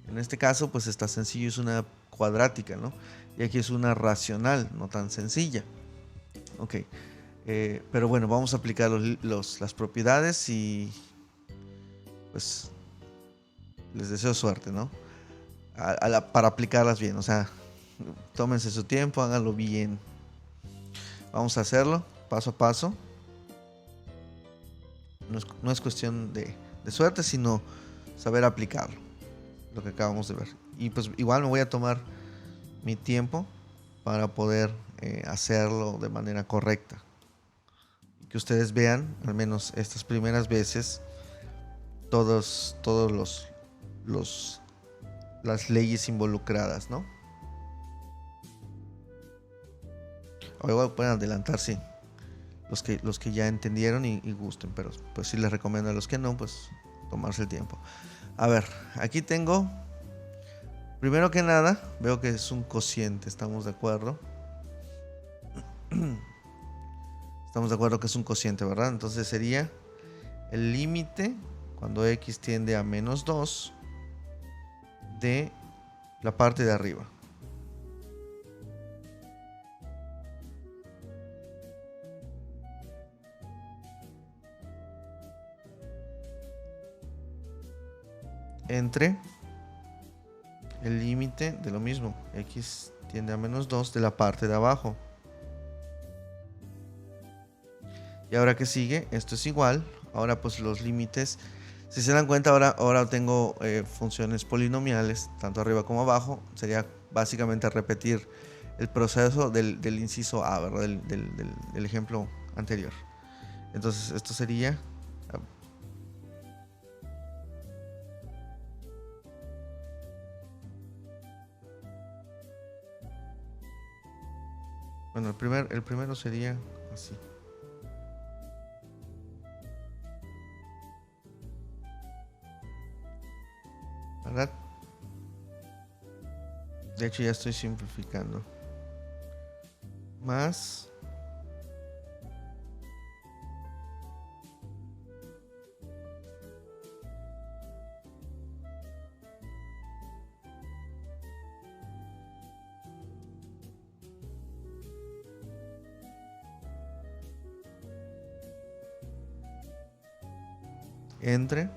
En este caso pues está sencillo, es una cuadrática, ¿no? Y aquí es una racional, no tan sencilla. Ok. Pero bueno, vamos a aplicar las propiedades y pues les deseo suerte, ¿no? Para aplicarlas bien, o sea, tómense su tiempo, háganlo bien. Vamos a hacerlo paso a paso. No es cuestión de suerte, sino saber aplicarlo, lo que acabamos de ver. Y pues igual me voy a tomar mi tiempo para poder hacerlo de manera correcta. Y que ustedes vean, al menos estas primeras veces, todos las leyes involucradas, ¿no? O igual pueden adelantar, sí. Los que ya entendieron y gusten, pero pues sí les recomiendo a los que no, pues tomarse el tiempo. A ver, aquí tengo, primero que nada, veo que es un cociente, ¿estamos de acuerdo? Estamos de acuerdo que es un cociente, ¿verdad? Entonces sería el límite cuando x tiende a menos 2 de la parte de arriba. Entre el límite de lo mismo, x tiende a menos 2 de la parte de abajo. Y ahora que sigue, esto es igual. Ahora pues los límites, si se dan cuenta, ahora tengo funciones polinomiales, tanto arriba como abajo. Sería básicamente repetir el proceso del inciso A, ¿verdad? Del ejemplo anterior. Entonces esto sería... Bueno, el primero sería así. ¿Verdad? De hecho ya estoy simplificando. Más entre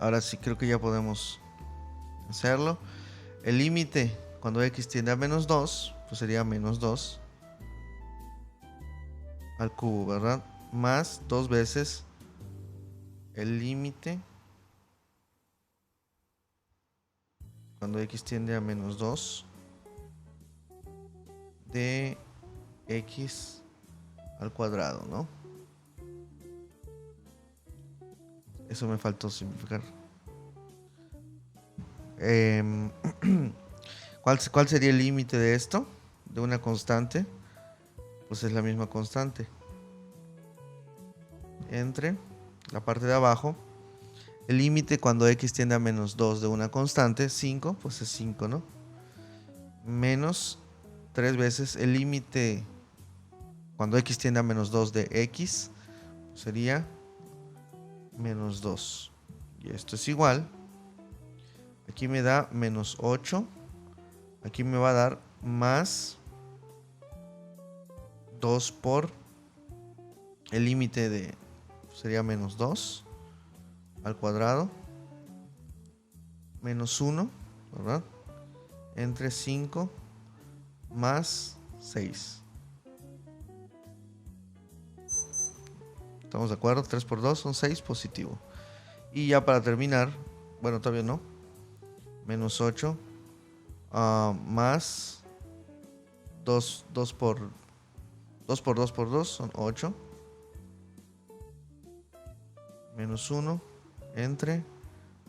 ahora sí creo que ya podemos hacerlo. El límite cuando x tiende a menos 2, pues sería menos 2 al cubo, ¿verdad? Más 2 veces el límite cuando x tiende a menos 2 de x al cuadrado, ¿no? Eso me faltó simplificar. ¿Cuál sería el límite de esto? De una constante. Pues es la misma constante. Entre la parte de abajo. El límite cuando x tiende a menos 2 de una constante, 5, pues es 5, ¿no? Menos 3 veces el límite cuando x tiende a menos 2 de x, sería menos 2. Y esto es igual. Aquí me da menos 8. Aquí me va a dar más 2 por el límite de, sería menos 2 al cuadrado. Menos 1, ¿verdad? Entre 5 más 6. ¿Estamos de acuerdo? 3 por 2 son 6 positivo. Y ya para terminar, bueno, todavía no. Menos 8 más 2 por 2 por 2 por 2 son 8. Menos 1 entre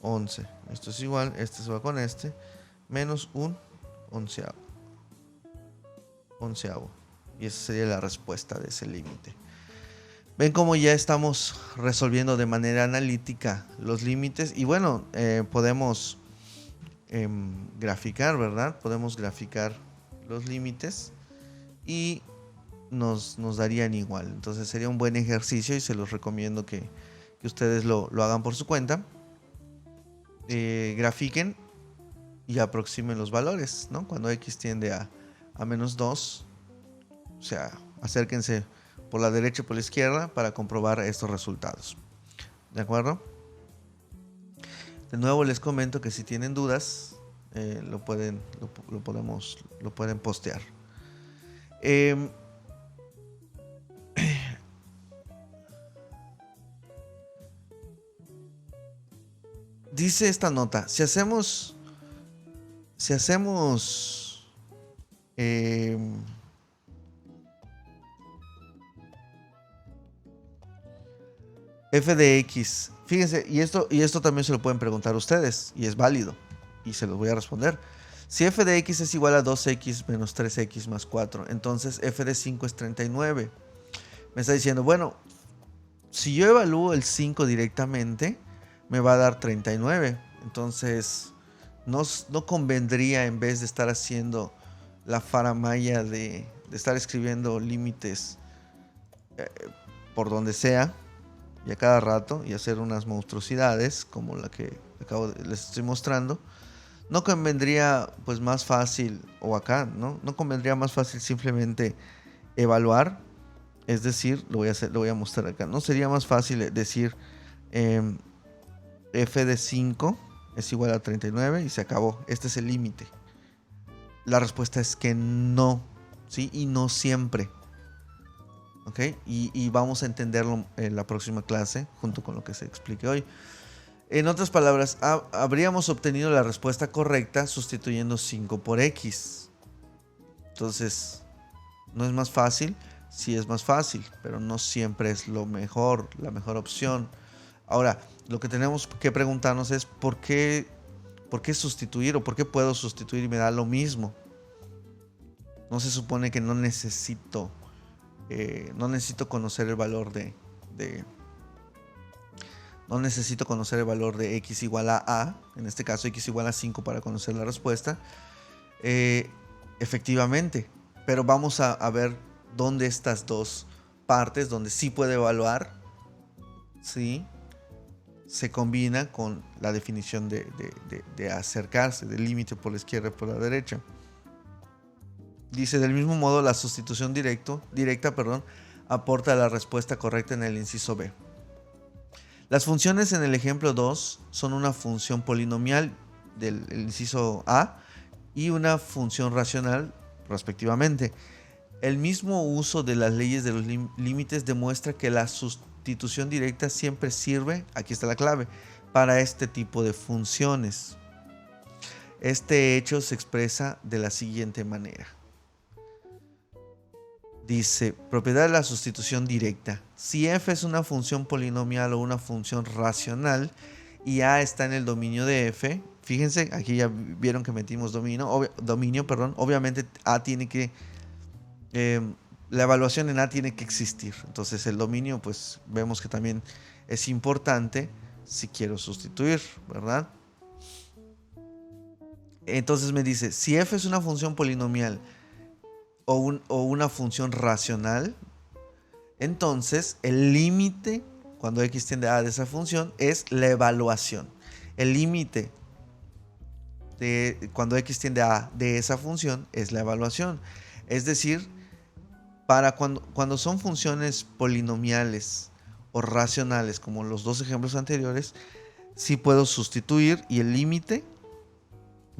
11. Esto es igual, este se va con este. Menos un onceavo. Y esa sería la respuesta de ese límite. Ven cómo ya estamos resolviendo de manera analítica los límites. Y bueno, podemos graficar, ¿verdad? Podemos graficar los límites y nos darían igual. Entonces sería un buen ejercicio y se los recomiendo que ustedes lo hagan por su cuenta. Grafiquen y aproximen los valores, ¿no? Cuando x tiende a menos 2, o sea, acérquense por la derecha y por la izquierda para comprobar estos resultados. ¿De acuerdo? De nuevo les comento que si tienen dudas, lo pueden postear. Dice esta nota, si hacemos eh, f de x, fíjense, y esto también se lo pueden preguntar ustedes, y es válido, y se los voy a responder. Si f de x es igual a 2x menos 3x más 4, entonces f de 5 es 39. Me está diciendo, bueno, si yo evalúo el 5 directamente, me va a dar 39. Entonces, no convendría, en vez de estar haciendo la faramaya de estar escribiendo límites por donde sea y a cada rato y hacer unas monstruosidades como la que les estoy mostrando, no convendría pues más fácil, o acá, no convendría más fácil simplemente evaluar. Es decir, lo voy a mostrar acá. ¿No sería más fácil decir eh, f de 5 es igual a 39 y se acabó? Este es el límite. La respuesta es que no, ¿sí? Y no siempre. ¿Ok? Y vamos a entenderlo en la próxima clase, junto con lo que se explique hoy. En otras palabras, habríamos obtenido la respuesta correcta sustituyendo 5 por x. Entonces, ¿no es más fácil? Sí es más fácil, pero no siempre es la mejor opción. Ahora, lo que tenemos que preguntarnos es ¿por qué sustituir o por qué puedo sustituir y me da lo mismo? No se supone que no necesito conocer el valor de no necesito conocer el valor de x igual a, en este caso x igual a 5 para conocer la respuesta. Efectivamente, pero vamos a ver dónde estas dos partes, donde sí puede evaluar, ¿sí?, se combina con la definición de acercarse, del límite por la izquierda y por la derecha. Dice, del mismo modo, la sustitución directa, aporta la respuesta correcta en el inciso B. Las funciones en el ejemplo 2 son una función polinomial del inciso A y una función racional, respectivamente. El mismo uso de las leyes de los límites demuestra que la sustitución directa siempre sirve, aquí está la clave, para este tipo de funciones. Este hecho se expresa de la siguiente manera. Dice, propiedad de la sustitución directa. Si f es una función polinomial o una función racional y a está en el dominio de f, fíjense, aquí ya vieron que metimos dominio, obviamente a tiene que, la evaluación en a tiene que existir. Entonces el dominio, pues vemos que también es importante si quiero sustituir, ¿verdad? Entonces me dice, si f es una función polinomial o una función racional, entonces el límite cuando x tiende a de esa función es la evaluación. El límite de cuando x tiende a de esa función es la evaluación. Es decir, para cuando son funciones polinomiales o racionales, como los dos ejemplos anteriores, sí puedo sustituir y el límite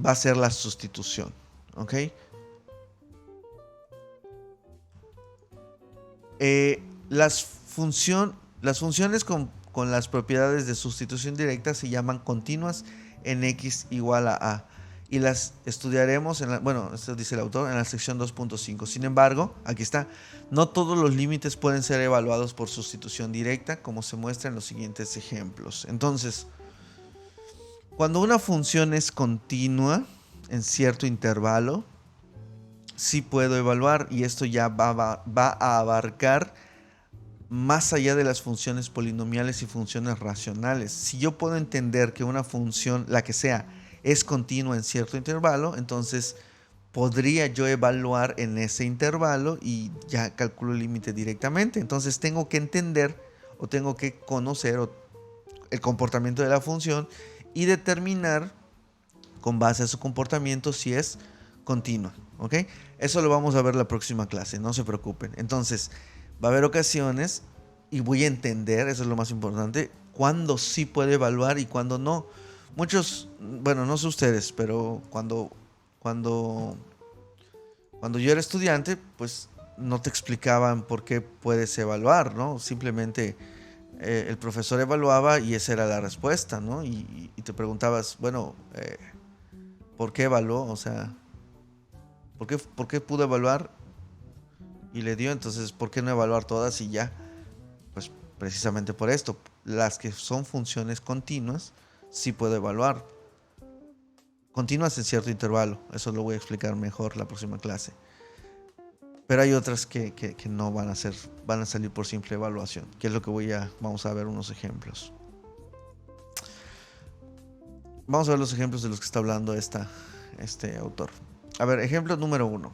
va a ser la sustitución. ¿Ok? Las funciones con las propiedades de sustitución directa se llaman continuas en x igual a y las estudiaremos esto dice el autor, en la sección 2.5. Sin embargo, aquí está, no todos los límites pueden ser evaluados por sustitución directa, como se muestra en los siguientes ejemplos. Entonces, cuando una función es continua en cierto intervalo, sí puedo evaluar, y esto ya va a abarcar más allá de las funciones polinomiales y funciones racionales. Si yo puedo entender que una función, la que sea, es continua en cierto intervalo, entonces podría yo evaluar en ese intervalo y ya calculo el límite directamente. Entonces tengo que entender o tengo que conocer el comportamiento de la función y determinar con base a su comportamiento si es continua. ¿Ok? Eso lo vamos a ver la próxima clase, no se preocupen. Entonces, va a haber ocasiones y voy a entender, eso es lo más importante, cuándo sí puede evaluar y cuándo no. Muchos, bueno, no sé ustedes, pero cuando yo era estudiante, pues no te explicaban por qué puedes evaluar, ¿no? Simplemente el profesor evaluaba y esa era la respuesta, ¿no? Y te preguntabas, bueno, ¿por qué evaluó? O sea, por qué pudo evaluar y le dio? Entonces, ¿por qué no evaluar todas y ya? Pues precisamente por esto. Las que son funciones continuas, sí puedo evaluar. Continuas en cierto intervalo. Eso lo voy a explicar mejor la próxima clase. Pero hay otras que no van a ser, van a salir por simple evaluación, que es lo que vamos a ver unos ejemplos. Vamos a ver los ejemplos de los que está hablando este autor. A ver, ejemplo número 1.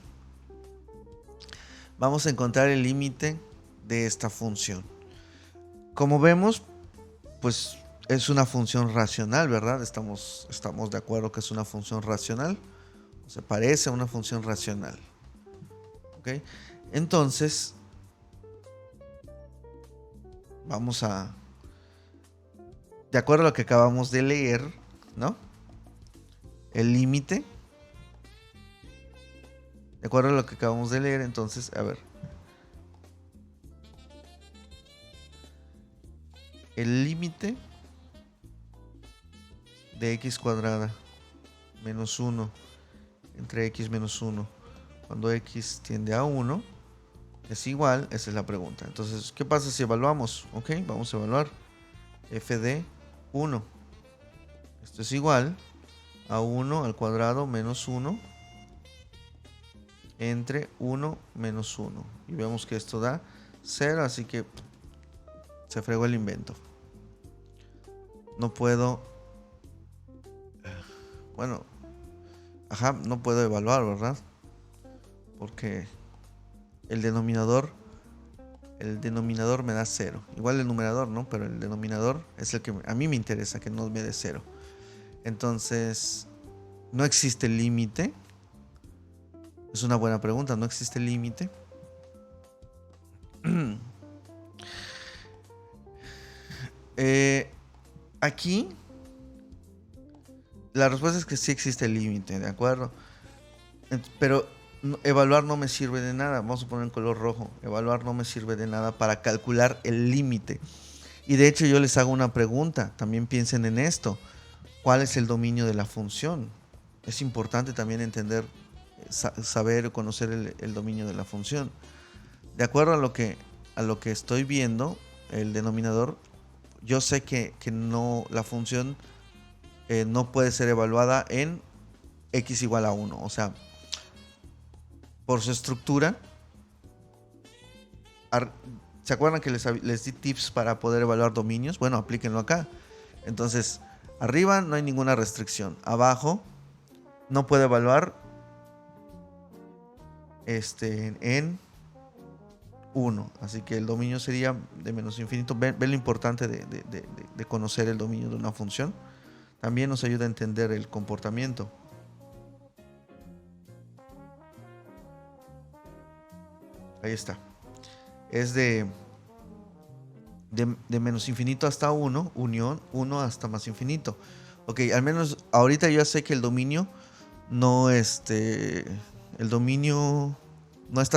Vamos a encontrar el límite de esta función. Como vemos, pues es una función racional, ¿verdad? Estamos de acuerdo que es una función racional. Se parece a una función racional. ¿Ok? Entonces, vamos a... De acuerdo a lo que acabamos de leer, ¿no? El límite. De acuerdo a lo que acabamos de leer, entonces, a ver. El límite de x cuadrada menos 1 entre x menos 1 cuando x tiende a 1 es igual, esa es la pregunta. Entonces, ¿qué pasa si evaluamos? Ok, vamos a evaluar f de 1. Esto es igual a 1 al cuadrado menos 1 entre 1 menos 1. Y vemos que esto da 0, así que se fregó el invento. No puedo... Bueno, no puedo evaluar, ¿verdad? Porque el denominador me da 0. Igual el numerador, ¿no? Pero el denominador es el que a mí me interesa, que no me dé 0. Entonces, no existe límite. Es una buena pregunta, ¿no existe límite? Aquí, la respuesta es que sí existe límite, ¿de acuerdo? Pero evaluar no me sirve de nada. Vamos a poner en color rojo. Evaluar no me sirve de nada para calcular el límite. Y de hecho yo les hago una pregunta. También piensen en esto. ¿Cuál es el dominio de la función? Es importante también entender, saber o conocer el dominio de la función. De acuerdo a lo que estoy viendo, el denominador, yo sé que no, la función no puede ser evaluada en x igual a 1. O sea, por su estructura. ¿Se acuerdan que les di tips para poder evaluar dominios? Bueno, aplíquenlo acá. Entonces, arriba no hay ninguna restricción. Abajo no puede evaluar en 1. Así que el dominio sería de menos infinito. Ven lo importante de conocer el dominio de una función. También nos ayuda a entender el comportamiento. Ahí está. Es de menos infinito hasta 1, unión 1 hasta más infinito. Ok, al menos ahorita yo sé que el dominio no está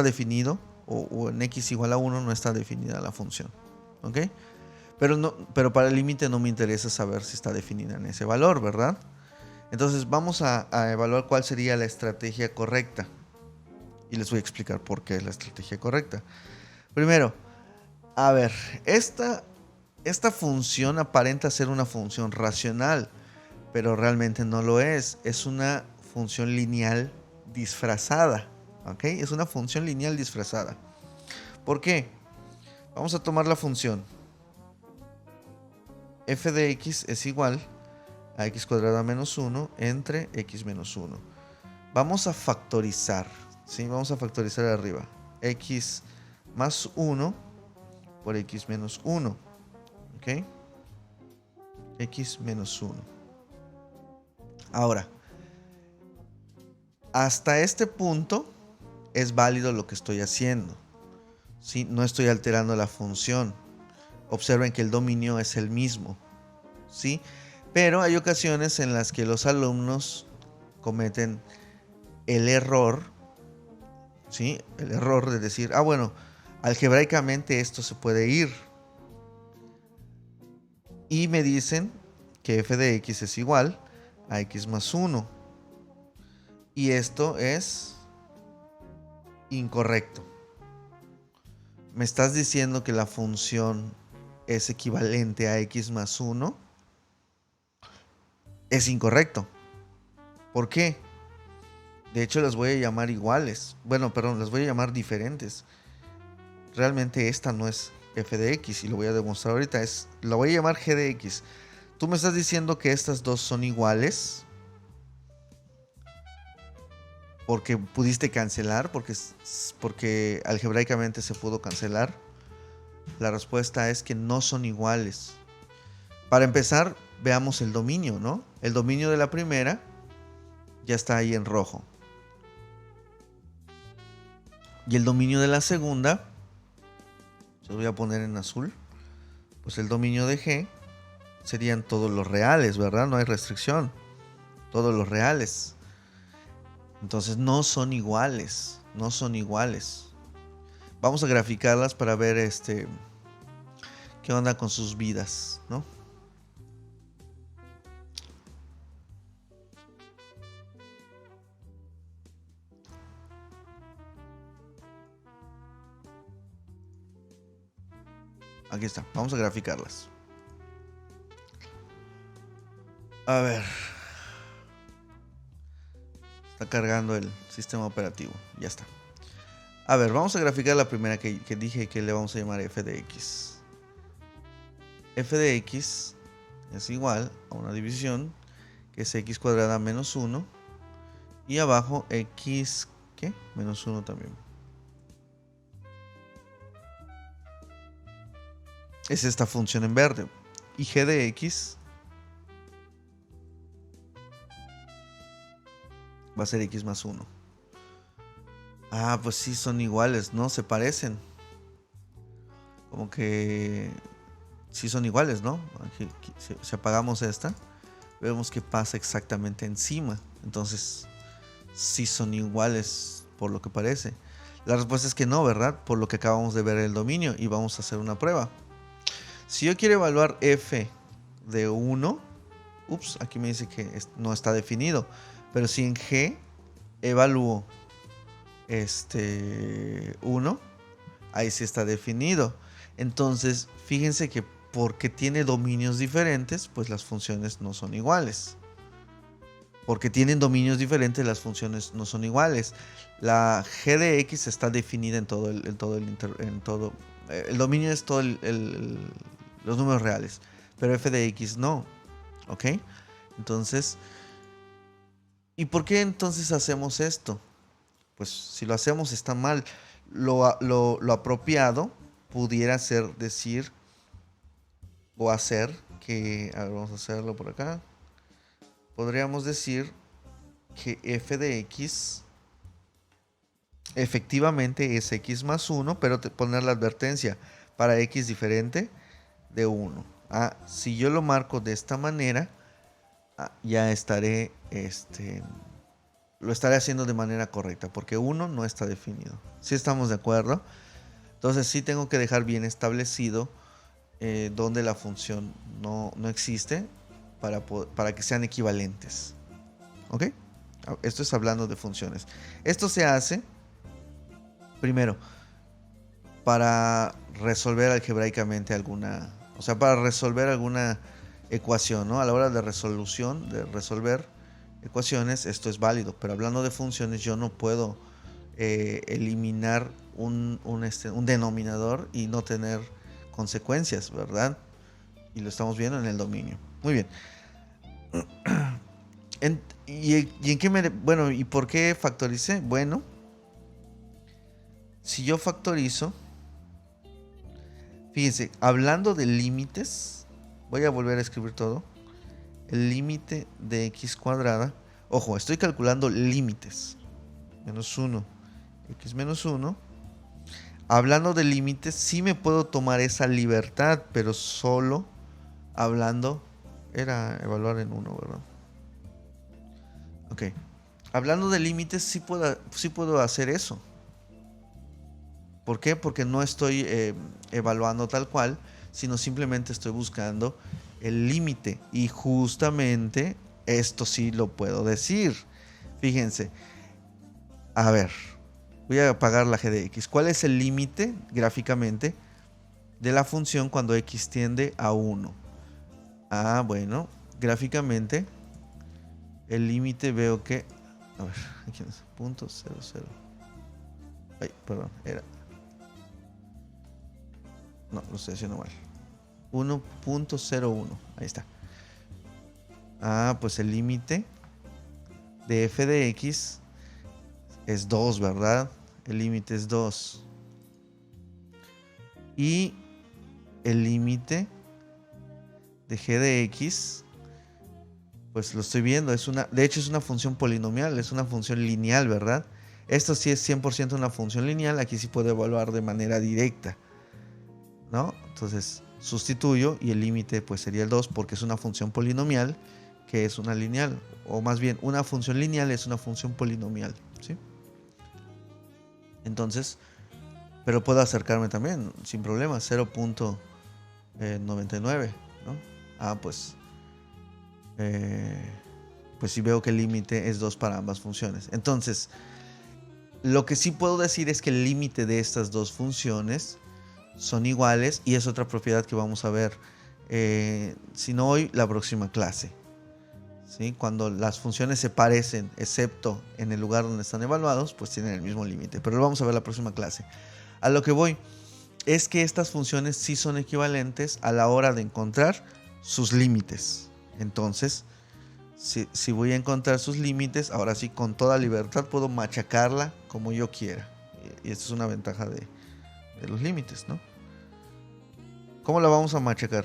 definido, o en x igual a 1 no está definida la función. Ok, pero para el límite no me interesa saber si está definida en ese valor, ¿verdad? Entonces vamos a evaluar cuál sería la estrategia correcta. Y les voy a explicar por qué es la estrategia correcta. Primero, a ver, esta función aparenta ser una función racional, pero realmente no lo es. Es una función lineal disfrazada. ¿Ok? Es una función lineal disfrazada. ¿Por qué? Vamos a tomar la función f de x es igual a x cuadrada menos 1 entre x menos 1. Vamos a factorizar. ¿Sí? Vamos a factorizar arriba. X más 1 por x menos 1. ¿Ok? X menos 1. Ahora, hasta este punto es válido lo que estoy haciendo. ¿Sí? No estoy alterando la función. Observen que el dominio es el mismo. ¿Sí? Pero hay ocasiones en las que los alumnos cometen el error. ¿Sí? El error de decir, bueno, algebraicamente esto se puede ir. Y me dicen que f de x es igual a x más 1. Y esto es incorrecto. Me estás diciendo que la función es equivalente a x más 1. Es incorrecto. ¿Por qué? De hecho, las voy a llamar iguales. Bueno, perdón, las voy a llamar diferentes. Realmente esta no es f de x y lo voy a demostrar ahorita. Lo voy a llamar g de x. Tú me estás diciendo que estas dos son iguales porque pudiste cancelar, porque algebraicamente se pudo cancelar. La respuesta es que no son iguales. Para empezar, veamos el dominio, ¿no? El dominio de la primera ya está ahí en rojo. Y el dominio de la segunda, se lo voy a poner en azul, pues el dominio de G serían todos los reales, ¿verdad? No hay restricción. Todos los reales. Entonces no son iguales. No son iguales. Vamos a graficarlas para ver qué onda con sus vidas, ¿no? Aquí está. Vamos a graficarlas. A ver. Está cargando el sistema operativo. Ya está. A ver, vamos a graficar la primera que dije que le vamos a llamar f de x. F de x es igual a una división que es x cuadrada menos 1 y abajo x, ¿qué? Menos 1 también. Es esta función en verde. Y g de x va a ser x más 1. Ah, pues sí, son iguales, ¿no? Se parecen. Como que sí son iguales, ¿no? Aquí, si apagamos esta, vemos que pasa exactamente encima. Entonces, sí son iguales por lo que parece. La respuesta es que no, ¿verdad? Por lo que acabamos de ver el dominio y vamos a hacer una prueba. Si yo quiero evaluar f de 1, aquí me dice que no está definido. Pero si en g evalúo 1, ahí sí está definido. Entonces, fíjense que porque tiene dominios diferentes, pues las funciones no son iguales. Porque tienen dominios diferentes, las funciones no son iguales. La g de x está definida en todo el dominio es todo los números reales, pero f de x no. ¿Ok? Entonces, ¿y por qué entonces hacemos esto? Pues si lo hacemos está mal. Lo apropiado pudiera ser decir o hacer que, a ver, vamos a hacerlo por acá. Podríamos decir que f de x efectivamente es x más 1, pero poner la advertencia para x diferente de 1. Si yo lo marco de esta manera, ya estaré lo estaré haciendo de manera correcta, porque 1 no está definido. ¿Sí estamos de acuerdo? Entonces sí tengo que dejar bien establecido donde la función no existe para que sean equivalentes. ¿Ok? Esto es hablando de funciones. Esto se hace, primero, para resolver algebraicamente para resolver alguna ecuación, ¿no? A la hora de resolución, de resolver ecuaciones, esto es válido. Pero hablando de funciones, yo no puedo eliminar un denominador y no tener consecuencias, ¿verdad? Y lo estamos viendo en el dominio. Muy bien. ¿Y por qué factoricé? Bueno, si yo factorizo, fíjense, hablando de límites, voy a volver a escribir todo. El límite de x cuadrada, ojo, estoy calculando límites. Menos 1, x menos 1. Hablando de límites, sí me puedo tomar esa libertad, pero solo hablando, era evaluar en 1, ¿verdad? Ok. Hablando de límites, sí puedo hacer eso. ¿Por qué? Porque no estoy evaluando tal cual, sino simplemente estoy buscando el límite. Y justamente esto sí lo puedo decir. Fíjense. A ver, voy a apagar la g de x. ¿Cuál es el límite gráficamente de la función cuando x tiende a 1? Ah, bueno, gráficamente el límite veo que... A ver, aquí es punto 00. Ay, perdón, era... No, lo estoy haciendo mal. 1.01, ahí está. Ah, pues el límite de f de x es 2, ¿verdad? El límite es 2. Y el límite de g de x, pues lo estoy viendo, de hecho es una función polinomial, es una función lineal, ¿verdad? Esto sí es 100% una función lineal, aquí sí puedo evaluar de manera directa, ¿no? Entonces sustituyo y el límite pues sería el 2 porque es una función polinomial que es una lineal, o más bien una función lineal es una función polinomial, ¿sí? Entonces, pero puedo acercarme también sin problema, 0.99, ¿no? Ah, pues sí veo que el límite es 2 para ambas funciones. Entonces, lo que sí puedo decir es que el límite de estas dos funciones son iguales y es otra propiedad que vamos a ver, si no hoy, la próxima clase. ¿Sí? Cuando las funciones se parecen, excepto en el lugar donde están evaluados, pues tienen el mismo límite. Pero lo vamos a ver la próxima clase. A lo que voy es que estas funciones sí son equivalentes a la hora de encontrar sus límites. Entonces, si voy a encontrar sus límites, ahora sí con toda libertad puedo machacarla como yo quiera. Y esta es una ventaja de los límites, ¿no? ¿Cómo la vamos a machacar?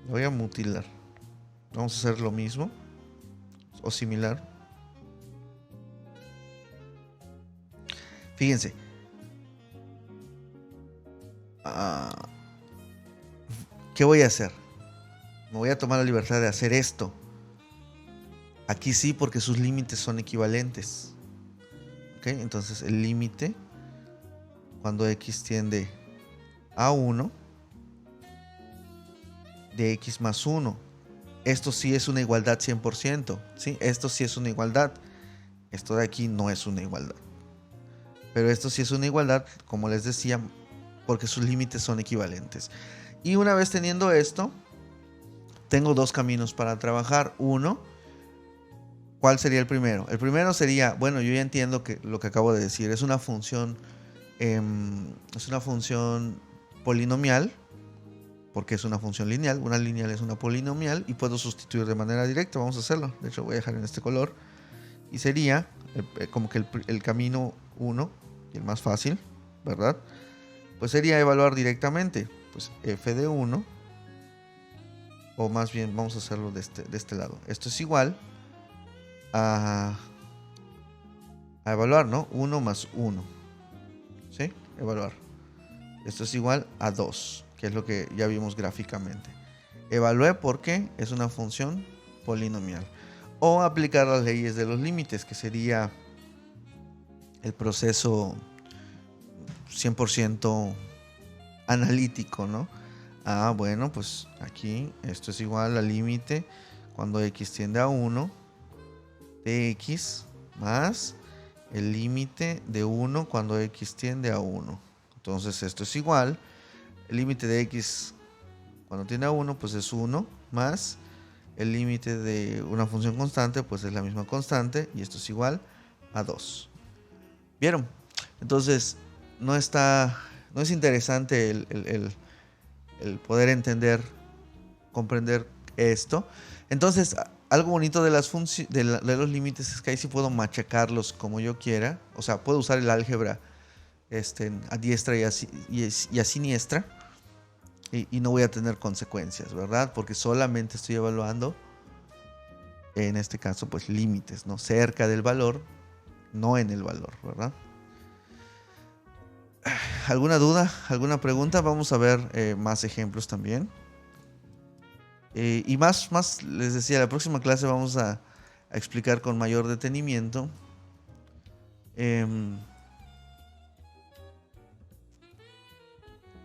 La voy a mutilar. Vamos a hacer lo mismo o similar. Fíjense. ¿Qué voy a hacer? Me voy a tomar la libertad de hacer esto. Aquí sí, porque sus límites son equivalentes. ¿Ok? Entonces el límite cuando x tiende a 1 de x más 1. Esto sí es una igualdad 100%. ¿Sí? Esto sí es una igualdad. Esto de aquí no es una igualdad. Pero esto sí es una igualdad, como les decía, porque sus límites son equivalentes. Y una vez teniendo esto, tengo dos caminos para trabajar. Uno, ¿cuál sería el primero? El primero sería, bueno, yo ya entiendo que lo que acabo de decir es una función polinomial, porque es una función lineal. Una lineal es una polinomial y puedo sustituir de manera directa. Vamos a hacerlo. De hecho, voy a dejar en este color. Y sería como que el camino 1, y el más fácil, ¿verdad? Pues sería evaluar directamente. Pues f de 1, o más bien vamos a hacerlo de este lado. Esto es igual a evaluar, ¿no? 1 más 1. ¿Sí? Evaluar. Esto es igual a 2, que es lo que ya vimos gráficamente. Evalué porque es una función polinomial. O aplicar las leyes de los límites, que sería el proceso 100% analítico, ¿no? Ah, bueno, pues aquí esto es igual al límite cuando x tiende a 1 de x más el límite de 1 cuando x tiende a 1. Entonces esto es igual, el límite de x cuando tiende a 1 pues es 1 más el límite de una función constante pues es la misma constante y esto es igual a 2. ¿Vieron? Entonces no es interesante el poder entender, comprender esto. Entonces, algo bonito de los límites es que ahí sí puedo machacarlos como yo quiera. O sea, puedo usar el álgebra a diestra y a siniestra. Y no voy a tener consecuencias, ¿verdad? Porque solamente estoy evaluando, en este caso, pues límites, ¿no? Cerca del valor, no en el valor, ¿verdad? ¿Alguna duda? ¿Alguna pregunta? Vamos a ver más ejemplos también. Y más, les decía, la próxima clase vamos a explicar con mayor detenimiento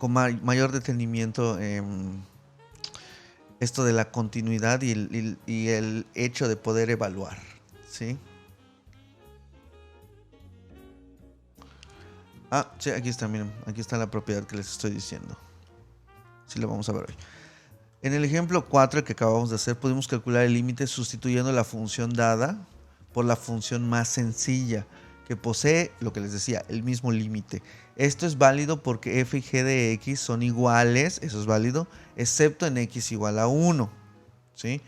con mayor detenimiento esto de la continuidad y el hecho de poder evaluar, ¿sí? Sí, aquí está, miren, aquí está la propiedad que les estoy diciendo. Sí, lo vamos a ver hoy. En el ejemplo 4 que acabamos de hacer, pudimos calcular el límite sustituyendo la función dada por la función más sencilla, que posee, lo que les decía, el mismo límite. Esto es válido porque f y g de x son iguales, eso es válido, excepto en x igual a 1, ¿sí?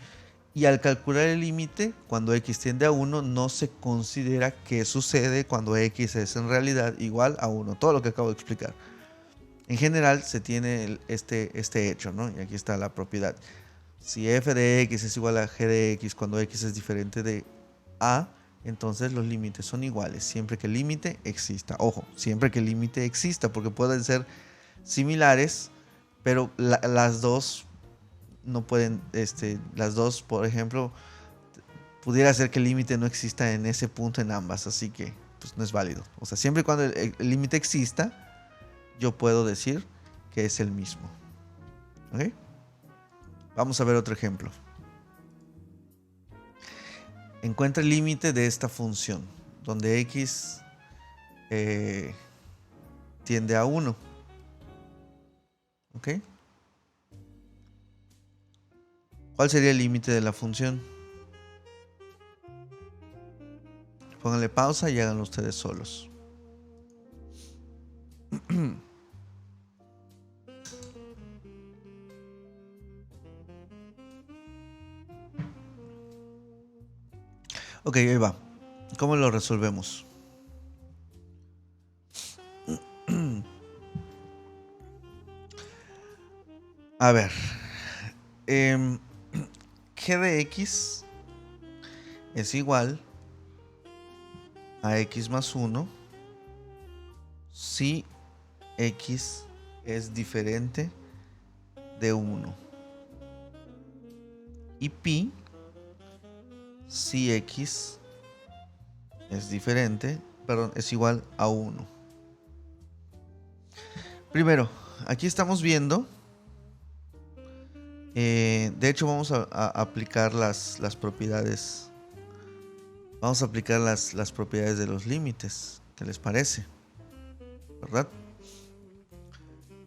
Y al calcular el límite, cuando x tiende a 1, no se considera qué sucede cuando x es en realidad igual a 1. Todo lo que acabo de explicar. En general se tiene este hecho, ¿no? Y aquí está la propiedad. Si f de x es igual a g de x cuando x es diferente de a, entonces los límites son iguales, siempre que el límite exista. Ojo, siempre que el límite exista, porque pueden ser similares, pero las dos no pueden, las dos, por ejemplo, pudiera ser que el límite no exista en ese punto en ambas, así que pues no es válido. O sea, siempre y cuando el límite exista, yo puedo decir que es el mismo. ¿Ok? Vamos a ver otro ejemplo. Encuentra el límite de esta función, donde x tiende a 1. ¿Ok? ¿Cuál sería el límite de la función? Pónganle pausa y háganlo ustedes solos. Ok, ahí va. ¿Cómo lo resolvemos? A ver. G de x es igual a x más 1 si x es diferente de 1. Y pi si x es diferente, perdón, es igual a 1. Primero, aquí estamos viendo, de hecho vamos a aplicar las propiedades, vamos a aplicar las propiedades de los límites, ¿qué les parece? ¿Verdad?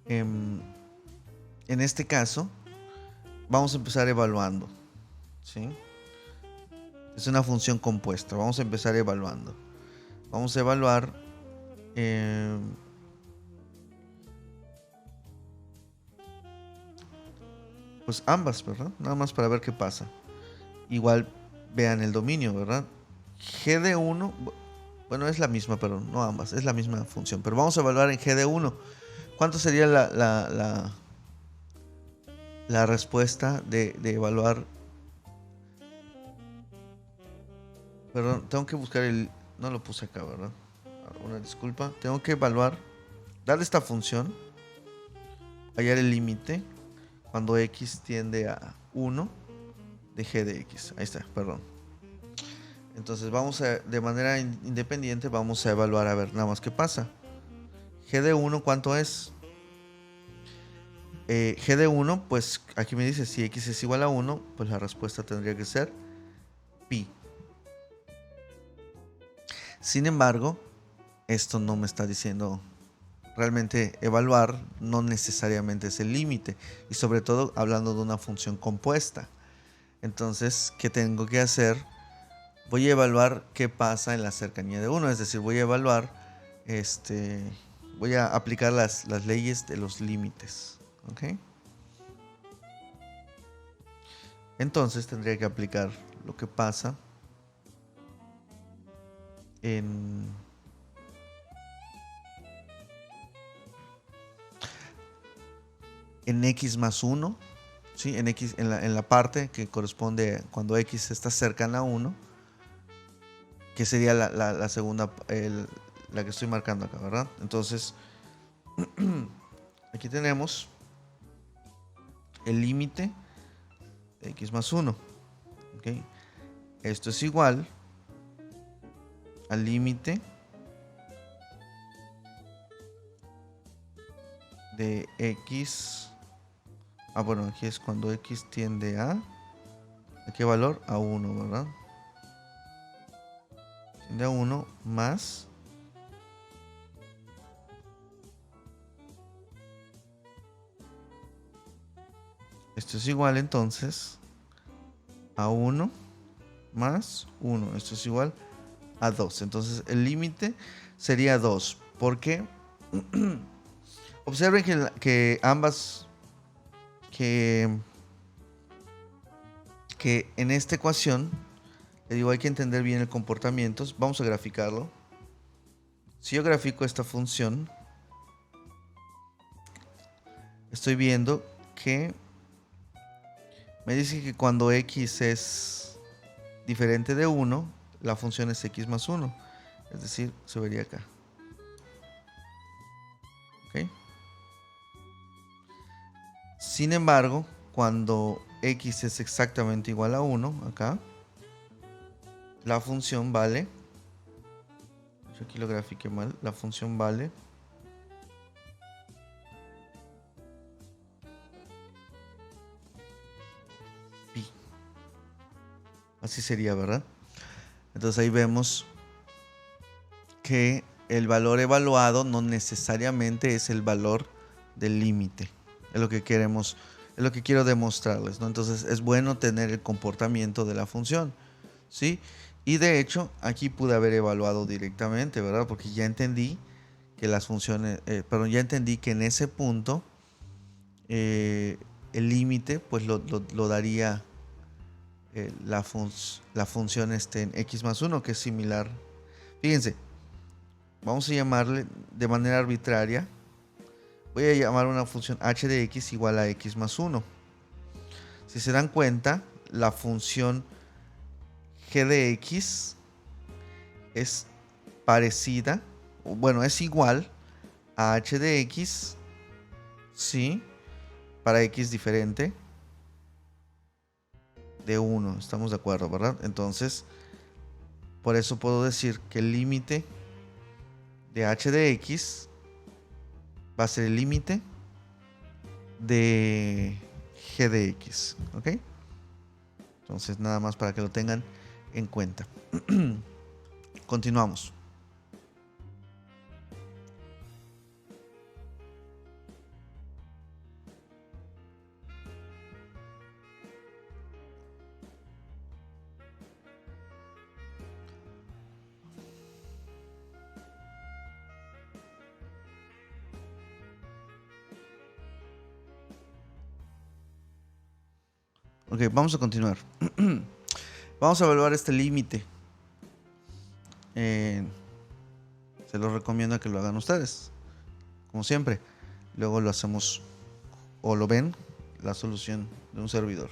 En este caso, vamos a empezar evaluando, ¿sí? Es una función compuesta, vamos a empezar evaluando. Vamos a evaluar pues ambas, ¿verdad? Nada más para ver qué pasa. Igual vean el dominio, ¿verdad? G de 1, bueno, es la misma, pero no ambas, es la misma función. Pero vamos a evaluar en G de 1. ¿Cuánto sería la respuesta de evaluar? Perdón, tengo que buscar el... No lo puse acá, ¿verdad? Una disculpa. Tengo que evaluar, darle esta función, hallar el límite cuando x tiende a 1 de g de x. Ahí está, perdón. Entonces vamos a, de manera independiente, vamos a evaluar a ver nada más qué pasa. G de 1, ¿cuánto es? G de 1, pues aquí me dice si x es igual a 1, pues la respuesta tendría que ser pi. Sin embargo, esto no me está diciendo realmente evaluar, no necesariamente es el límite. Y sobre todo hablando de una función compuesta. Entonces, ¿qué tengo que hacer? Voy a evaluar qué pasa en la cercanía de 1. Es decir, voy a evaluar, voy a aplicar las leyes de los límites. ¿Ok? Entonces tendría que aplicar lo que pasa en x más 1, ¿sí? En x, en la parte que corresponde cuando x está cercana a 1, que sería la segunda, la que estoy marcando acá, ¿verdad? Entonces, aquí tenemos el límite de x más 1. ¿Okay? Esto es igual al límite de x. Bueno, aquí es cuando x tiende a qué valor, a 1, ¿verdad? Tiende a 1 más esto es igual entonces a 1 más 1. Esto es igual a 2. Entonces el límite sería 2. Porque observen que ambas, que en esta ecuación, le digo, hay que entender bien el comportamiento. Vamos a graficarlo. Si yo grafico esta función, estoy viendo que me dice que cuando x es diferente de 1, la función es x más 1. Es decir, se vería acá. ¿Ok? Sin embargo, cuando x es exactamente igual a 1, acá, la función vale, yo aquí lo grafiqué mal, la función vale pi. Así sería, ¿verdad? Entonces ahí vemos que el valor evaluado no necesariamente es el valor del límite. Es lo que queremos, es lo que quiero demostrarles, ¿no? Entonces es bueno tener el comportamiento de la función, ¿sí? Y de hecho, aquí pude haber evaluado directamente, ¿verdad? Porque ya entendí que las funciones, ya entendí que en ese punto el límite, pues lo daría la función en x más 1, que es similar. Fíjense, vamos a llamarle de manera arbitraria. Voy a llamar una función h de x igual a x más 1. Si se dan cuenta, la función g de x es parecida, bueno, es igual a h de x, ¿sí? Para x diferente de 1. Estamos de acuerdo, ¿verdad? Entonces, por eso puedo decir que el límite de h de x va a ser el límite de g de x, ¿ok? Entonces, nada más para que lo tengan en cuenta. Continuamos. Ok, vamos a continuar. Vamos a evaluar este límite. Se los recomiendo que lo hagan ustedes, como siempre. Luego lo hacemos o lo ven la solución de un servidor.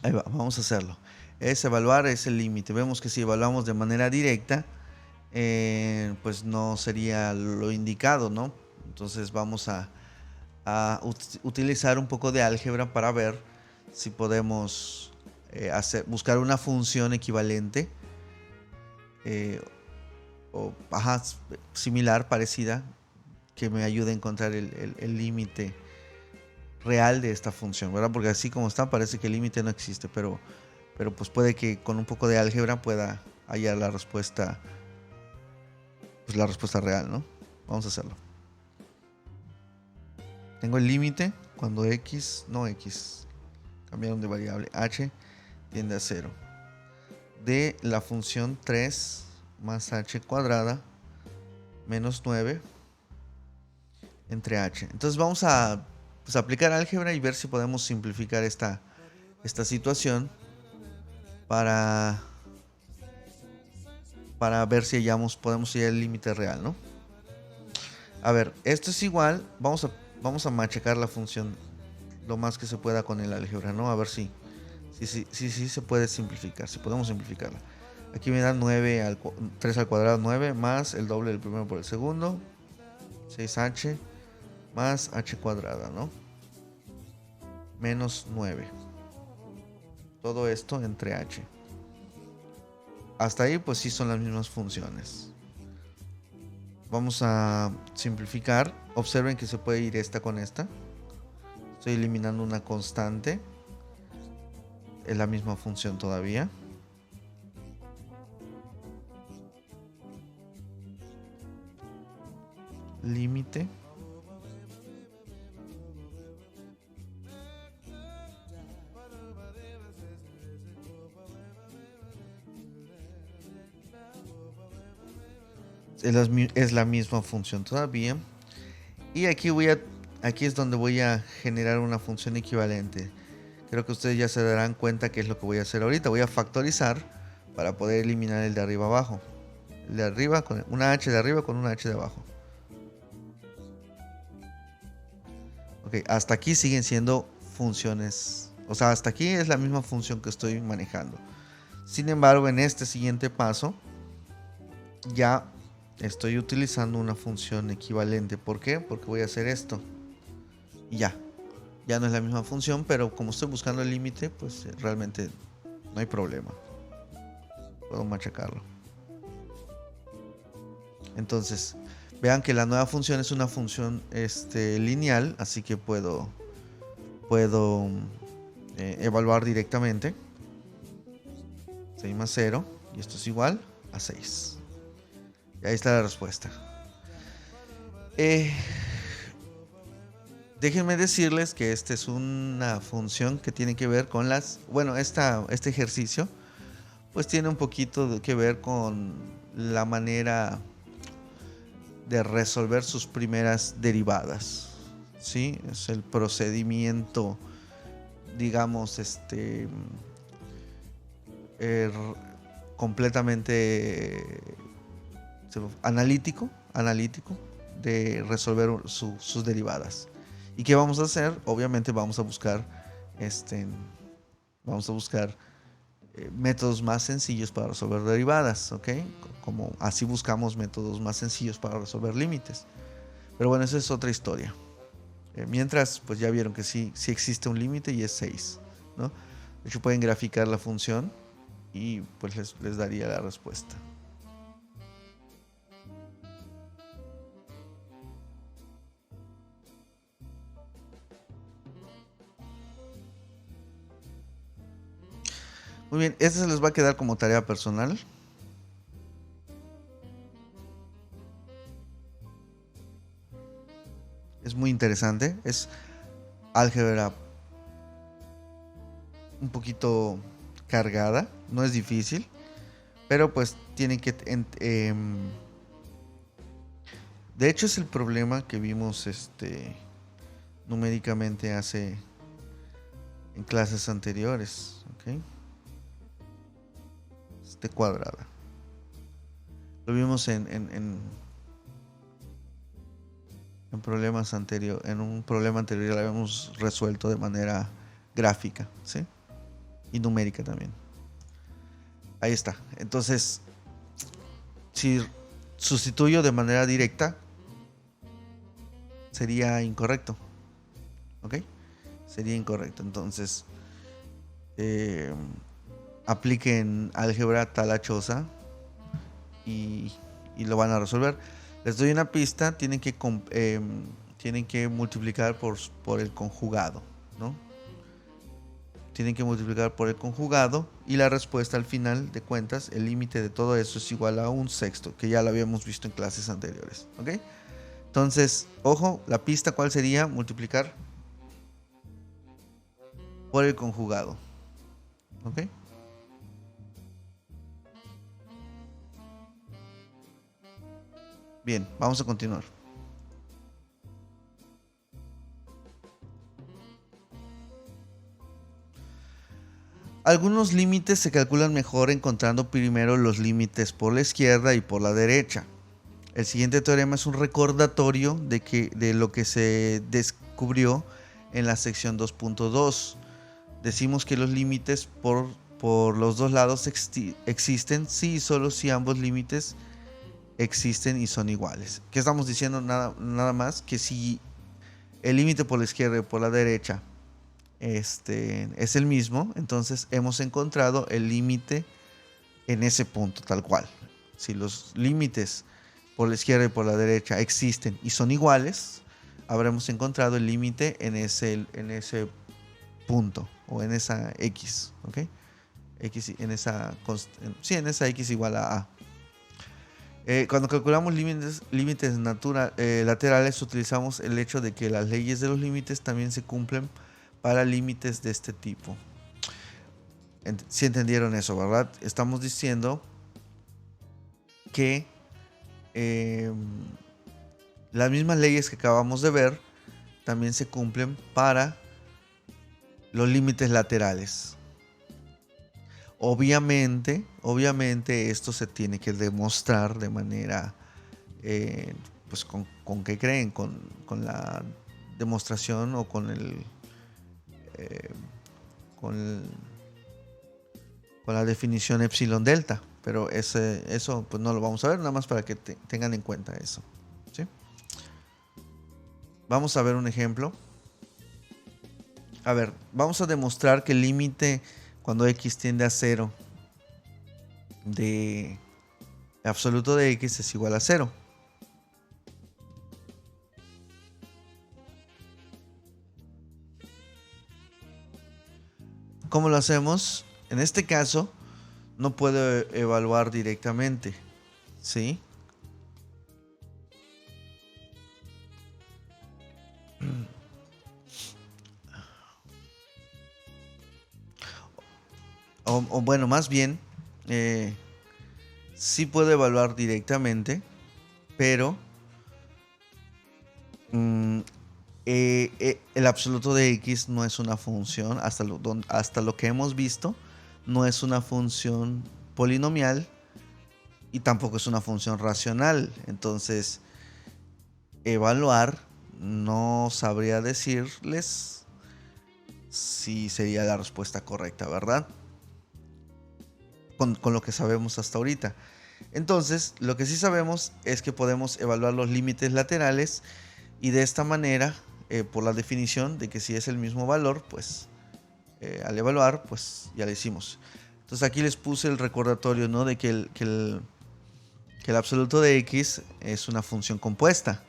Ahí va, vamos a hacerlo. Es evaluar ese límite. Vemos que si evaluamos de manera directa, pues no sería lo indicado, ¿no? Entonces vamos a utilizar un poco de álgebra para ver si podemos buscar una función equivalente o similar, parecida, que me ayude a encontrar el límite real de esta función, ¿verdad? Porque así como está, parece que el límite no existe, pero pues puede que con un poco de álgebra pueda hallar la respuesta, pues la respuesta real, ¿no? Vamos a hacerlo. Tengo el límite cuando x, cambiaron de variable, h tiende a 0, de la función 3 más h cuadrada menos 9 entre h. Entonces vamos a aplicar álgebra y ver si podemos simplificar esta situación para ver si podemos hallar el límite real, ¿no? A ver, esto es igual, vamos a machacar la función lo más que se pueda con el álgebra, ¿no? A ver si se puede simplificar, si podemos simplificarla. Aquí me dan 3 al cuadrado 9 más el doble del primero por el segundo, 6h más h cuadrada, ¿no? Menos 9. Todo esto entre h. Hasta ahí pues sí son las mismas funciones. Vamos a simplificar. Observen que se puede ir esta con esta. Estoy eliminando una constante. Es la misma función todavía. Límite. Es la misma función todavía. Y aquí es donde voy a generar una función equivalente. Creo que ustedes ya se darán cuenta qué es lo que voy a hacer ahorita. Voy a factorizar para poder eliminar el de arriba abajo. El de arriba con una h de arriba con una h de abajo. Ok, hasta aquí siguen siendo funciones. O sea, hasta aquí es la misma función que estoy manejando. Sin embargo, en este siguiente paso ya estoy utilizando una función equivalente. ¿Por qué? Porque voy a hacer esto. Y ya. Ya no es la misma función, pero como estoy buscando el límite, pues realmente no hay problema. Puedo machacarlo. Entonces, vean que la nueva función es una función lineal, así que puedo evaluar directamente. 6 más 0, y esto es igual a 6. Y ahí está la respuesta. Déjenme decirles que esta es una función que tiene que ver con las... Bueno, este ejercicio pues tiene un poquito que ver con la manera de resolver sus primeras derivadas. ¿Sí? Es el procedimiento, digamos, er, completamente analítico de resolver sus derivadas. ¿Y qué vamos a hacer? Obviamente vamos a buscar métodos más sencillos para resolver derivadas, ¿ok? Como así buscamos métodos más sencillos para resolver límites. Pero bueno, esa es otra historia. Mientras, pues ya vieron que sí existe un límite y es 6, ¿no? De hecho, pueden graficar la función y pues les daría la respuesta. Muy bien, este se les va a quedar como tarea personal. Es muy interesante. Es álgebra un poquito cargada. No es difícil. Pero pues tienen que... de hecho es el problema que vimos numéricamente en clases anteriores. ¿Ok? Cuadrada. Lo vimos en problemas anteriores. En un problema anterior lo habíamos resuelto de manera gráfica, ¿sí? Y numérica también. Ahí está. Entonces, si sustituyo de manera directa, sería incorrecto. ¿Ok? Sería incorrecto. Entonces, apliquen álgebra talachosa y lo van a resolver. Les doy una pista. Tienen que multiplicar por el conjugado, ¿no? Tienen que multiplicar por el conjugado y la respuesta al final de cuentas, el límite de todo eso es igual a 1/6, que ya lo habíamos visto en clases anteriores. ¿Ok? Entonces, ojo, la pista, ¿cuál sería? Multiplicar por el conjugado. ¿Ok? Bien, vamos a continuar. Algunos límites se calculan mejor encontrando primero los límites por la izquierda y por la derecha. El siguiente teorema es un recordatorio de lo que se descubrió en la sección 2.2. Decimos que los límites por los dos lados existen si y solo si ambos límites existen y son iguales. ¿Qué estamos diciendo? Nada más que si el límite por la izquierda y por la derecha es el mismo, entonces hemos encontrado el límite en ese punto tal cual. Si los límites por la izquierda y por la derecha existen y son iguales, habremos encontrado el límite en ese punto o en esa X, ¿ok? X en esa, sí, en esa X igual a A. Cuando calculamos límites laterales, utilizamos el hecho de que las leyes de los límites también se cumplen para límites de este tipo. Si entendieron eso, ¿verdad? Estamos diciendo que las mismas leyes que acabamos de ver también se cumplen para los límites laterales. Obviamente esto se tiene que demostrar de manera, pues con qué creen, con la demostración o con la definición epsilon delta. Pero eso pues no lo vamos a ver, nada más para que tengan en cuenta eso, ¿sí? Vamos a ver un ejemplo. A ver, vamos a demostrar que el límite cuando x tiende a 0 de absoluto de x es igual a 0. ¿Cómo lo hacemos? En este caso, no puedo evaluar directamente, ¿sí? O bueno, más bien, sí puedo evaluar directamente, pero el absoluto de x no es una función, hasta lo que hemos visto, no es una función polinomial y tampoco es una función racional. Entonces, evaluar no sabría decirles si sería la respuesta correcta, ¿verdad? Con lo que sabemos hasta ahorita. Entonces, lo que sí sabemos es que podemos evaluar los límites laterales y de esta manera, por la definición de que si es el mismo valor, pues al evaluar, pues ya lo hicimos. Entonces aquí les puse el recordatorio, ¿no? De que el absoluto de x es una función compuesta,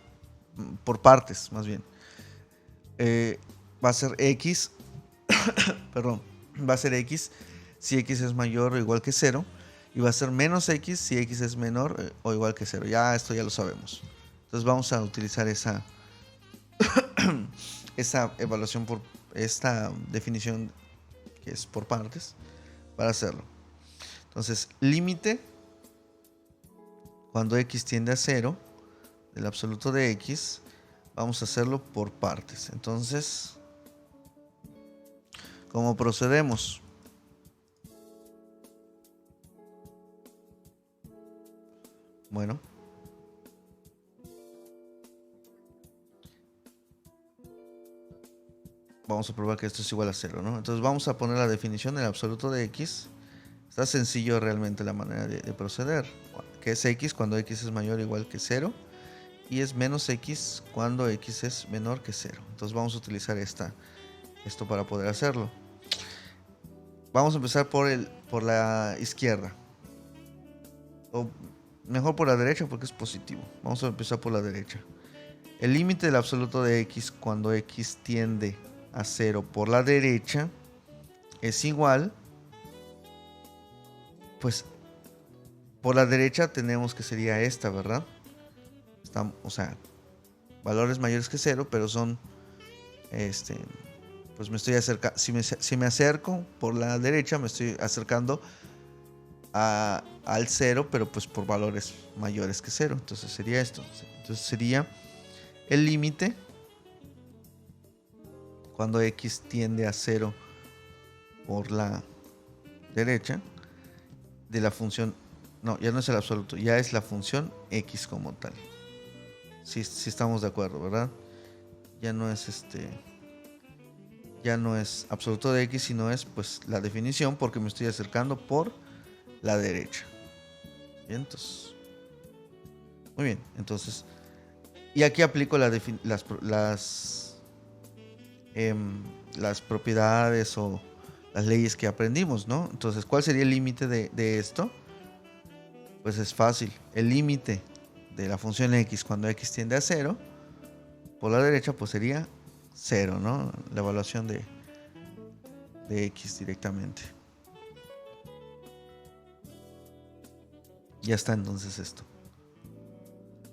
por partes más bien. Va a ser x, perdón, va a ser x si x es mayor o igual que 0, y va a ser menos x si x es menor o igual que 0. Ya esto ya lo sabemos. Entonces vamos a utilizar esa evaluación por esta definición que es por partes para hacerlo. Entonces, límite cuando x tiende a 0 del absoluto de x, vamos a hacerlo por partes. Entonces, ¿cómo procedemos? Bueno, vamos a probar que esto es igual a 0, ¿no? Entonces vamos a poner la definición del absoluto de x. Está sencillo realmente la manera de proceder. Que es x cuando x es mayor o igual que 0. Y es menos x cuando x es menor que 0. Entonces vamos a utilizar esto para poder hacerlo. Vamos a empezar por la izquierda. O mejor por la derecha porque es positivo. Vamos a empezar por la derecha. El límite del absoluto de x cuando x tiende a 0 por la derecha es igual, pues por la derecha tenemos que sería esta, ¿verdad? O sea, valores mayores que 0, pero son, pues me estoy acercando, si me acerco por la derecha, me estoy acercando al 0, pero pues por valores mayores que 0. Entonces sería esto. Entonces sería el límite cuando x tiende a 0 por la derecha de la función. No, ya no es el absoluto, ya es la función x como tal. Si estamos de acuerdo, ¿verdad? Ya no es ya no es absoluto de x, sino es pues la definición, porque me estoy acercando por la derecha. Bien, entonces, muy bien, entonces, y aquí aplico las propiedades o las leyes que aprendimos, ¿no? Entonces, ¿cuál sería el límite de esto? Pues es fácil. El límite de la función x cuando x tiende a 0 por la derecha pues sería 0, ¿no? La evaluación de x directamente. Ya está entonces esto.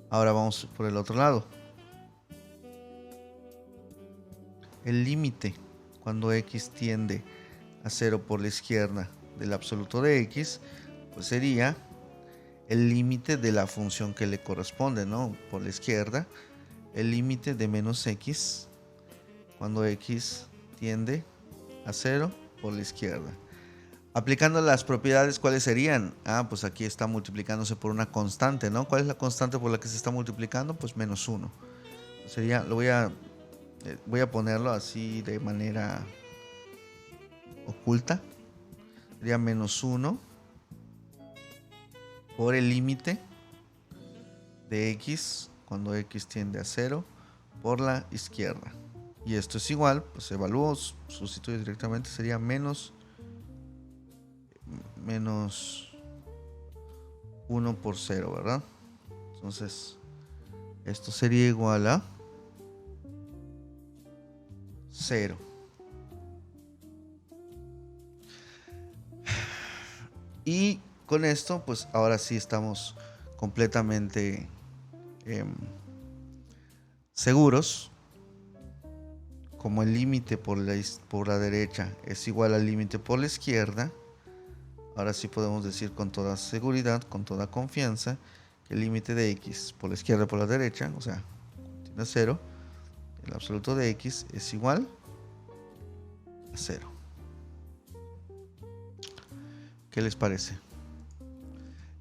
Ahora vamos por el otro lado. El límite cuando x tiende a 0 por la izquierda del absoluto de x, pues sería el límite de la función que le corresponde, ¿no? Por la izquierda, el límite de menos x cuando x tiende a 0 por la izquierda. Aplicando las propiedades, ¿cuáles serían? Pues aquí está multiplicándose por una constante, ¿no? ¿Cuál es la constante por la que se está multiplicando? Pues menos 1. Sería, voy a ponerlo así de manera oculta. Sería menos 1 por el límite de x cuando x tiende a 0 por la izquierda. Y esto es igual, pues evalúo, sustituyo directamente, sería menos 1 por 0, ¿verdad? Entonces, esto sería igual a 0. Y con esto, pues ahora sí estamos completamente seguros. Como el límite por la derecha es igual al límite por la izquierda, ahora sí podemos decir con toda seguridad, con toda confianza, que el límite de x por la izquierda y por la derecha, o sea, tiende a 0, el absoluto de x es igual a 0. ¿Qué les parece?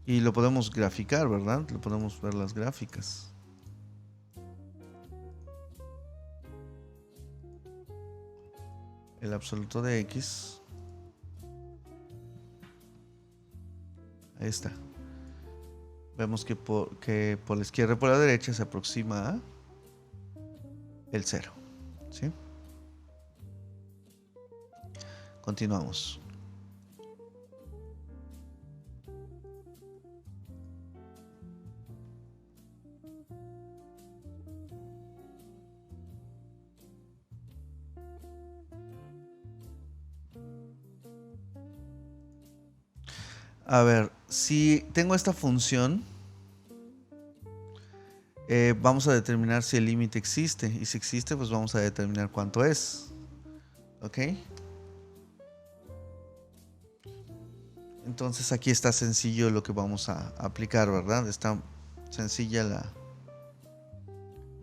Y lo podemos graficar, ¿verdad? Lo podemos ver las gráficas. El absoluto de x. Ahí está. Vemos que por la izquierda y por la derecha se aproxima a el 0. ¿Sí? Continuamos. A ver, si tengo esta función, vamos a determinar si el límite existe. Y si existe, pues vamos a determinar cuánto es. ¿Ok? Entonces aquí está sencillo lo que vamos a aplicar, ¿verdad? Está sencilla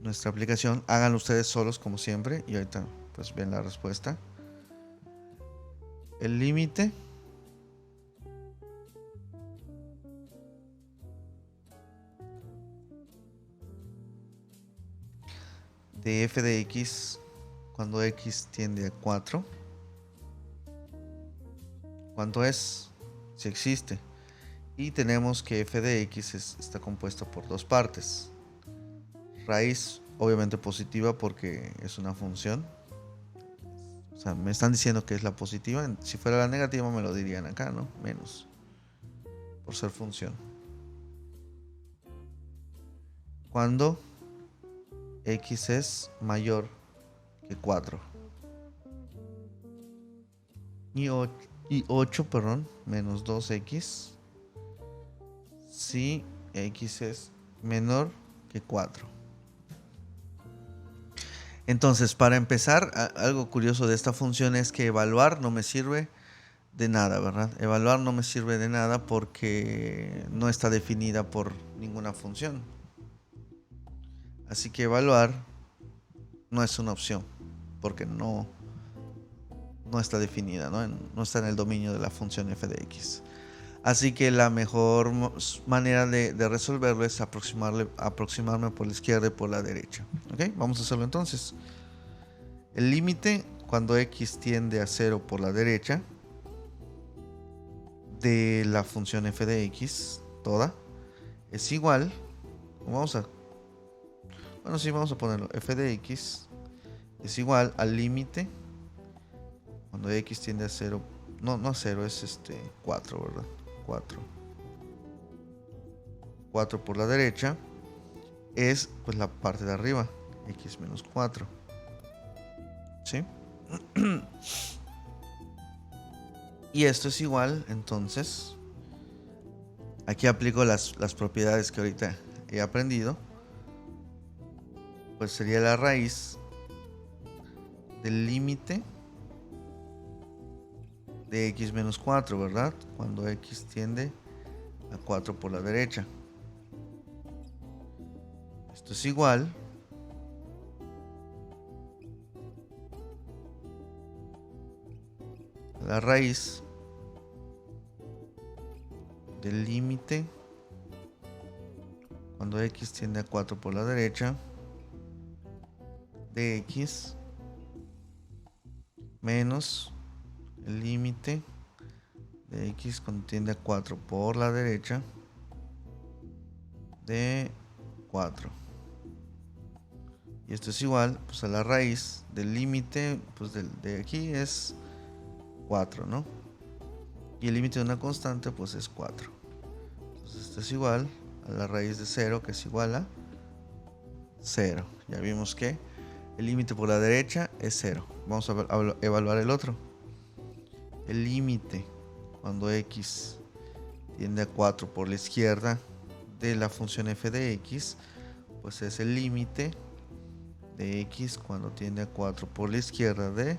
nuestra aplicación. Háganlo ustedes solos como siempre. Y ahorita pues ven la respuesta. El límite de f de x cuando x tiende a 4. ¿Cuánto es? Si existe. Y tenemos que f de x está compuesto por dos partes. Raíz obviamente positiva porque es una función. O sea, me están diciendo que es la positiva. Si fuera la negativa me lo dirían acá, ¿no? Menos. Por ser función. Cuando x es mayor que 4. Y 8, menos 2x. Si x es menor que 4. Entonces, para empezar, algo curioso de esta función es que evaluar no me sirve de nada, ¿verdad? Evaluar no me sirve de nada porque no está definida por ninguna función. Así que evaluar no es una opción porque no está definida, ¿no? No está en el dominio de la función f de x. Así que la mejor manera de resolverlo es aproximarme por la izquierda y por la derecha. ¿Ok? Vamos a hacerlo entonces. El límite cuando x tiende a 0 por la derecha de la función f de x, toda, es igual. Vamos a ponerlo. F de x es igual al límite cuando x tiende a 0. No a 0, es 4, ¿verdad? 4 4 por la derecha es pues la parte de arriba, x menos 4. ¿Sí? Y esto es igual, entonces, aquí aplico las propiedades que ahorita he aprendido. Pues sería la raíz del límite de x menos 4, ¿verdad? Cuando x tiende a 4 por la derecha. Esto es igual a la raíz del límite cuando x tiende a 4 por la derecha de x menos el límite de x cuando tiende a 4 por la derecha de 4. Y esto es igual pues a la raíz del límite pues de aquí es 4, ¿no? Y el límite de una constante pues es 4. Entonces esto es igual a la raíz de 0, que es igual a 0. Ya vimos que el límite por la derecha es 0. Vamos a evaluar el otro. El límite cuando x tiende a 4 por la izquierda de la función f de x, pues es el límite de x cuando tiende a 4 por la izquierda de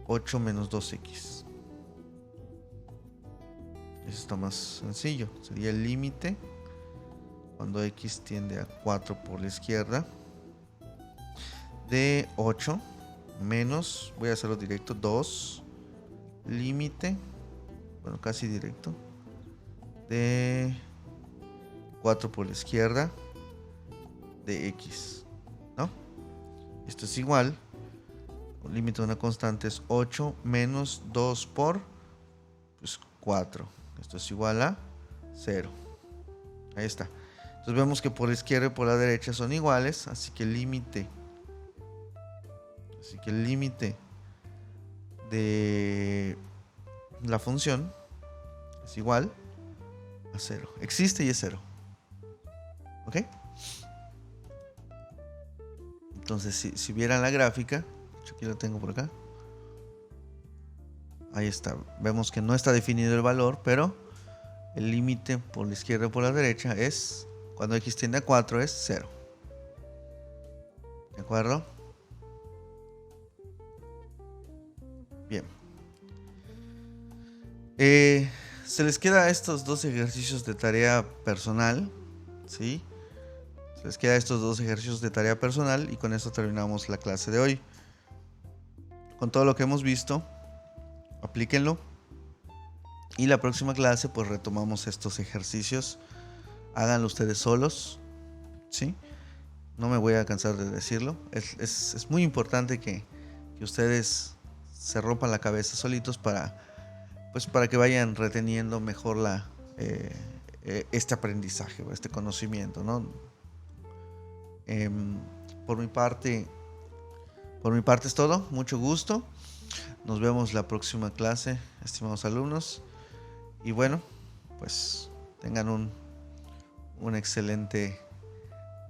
8 menos 2x. Eso está más sencillo. Sería el límite cuando x tiende a 4 por la izquierda de 8 menos, voy a hacerlo directo, 2 límite, bueno, casi directo, de 4 por la izquierda de x, ¿no? Esto es igual, el límite de una constante es 8 menos 2 por pues, 4. Esto es igual a 0. Ahí está. Entonces vemos que por la izquierda y por la derecha son iguales, así que el límite de la función es igual a 0. Existe y es 0. ¿Ok? Entonces, si vieran la gráfica, yo aquí lo tengo por acá. Ahí está. Vemos que no está definido el valor, pero el límite por la izquierda y por la derecha es, cuando x tiende a 4, es 0. ¿De acuerdo? Bien. Se les queda estos dos ejercicios de tarea personal, ¿sí? Se les queda estos dos ejercicios de tarea personal y con esto terminamos la clase de hoy. Con todo lo que hemos visto, aplíquenlo. Y la próxima clase pues retomamos estos ejercicios. Háganlo ustedes solos, ¿sí? No me voy a cansar de decirlo. Es muy importante que ustedes se rompan la cabeza solitos para que vayan reteniendo mejor este aprendizaje, este conocimiento, ¿no? Por mi parte es todo. Mucho gusto. Nos vemos la próxima clase, estimados alumnos. Y bueno, pues tengan un excelente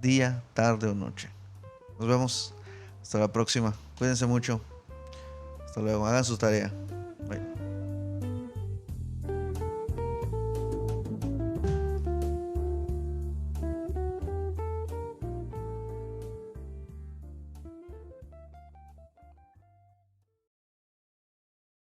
día, tarde o noche. Nos vemos. Hasta la próxima. Cuídense mucho. Hasta luego. Hagan su tarea. Bye.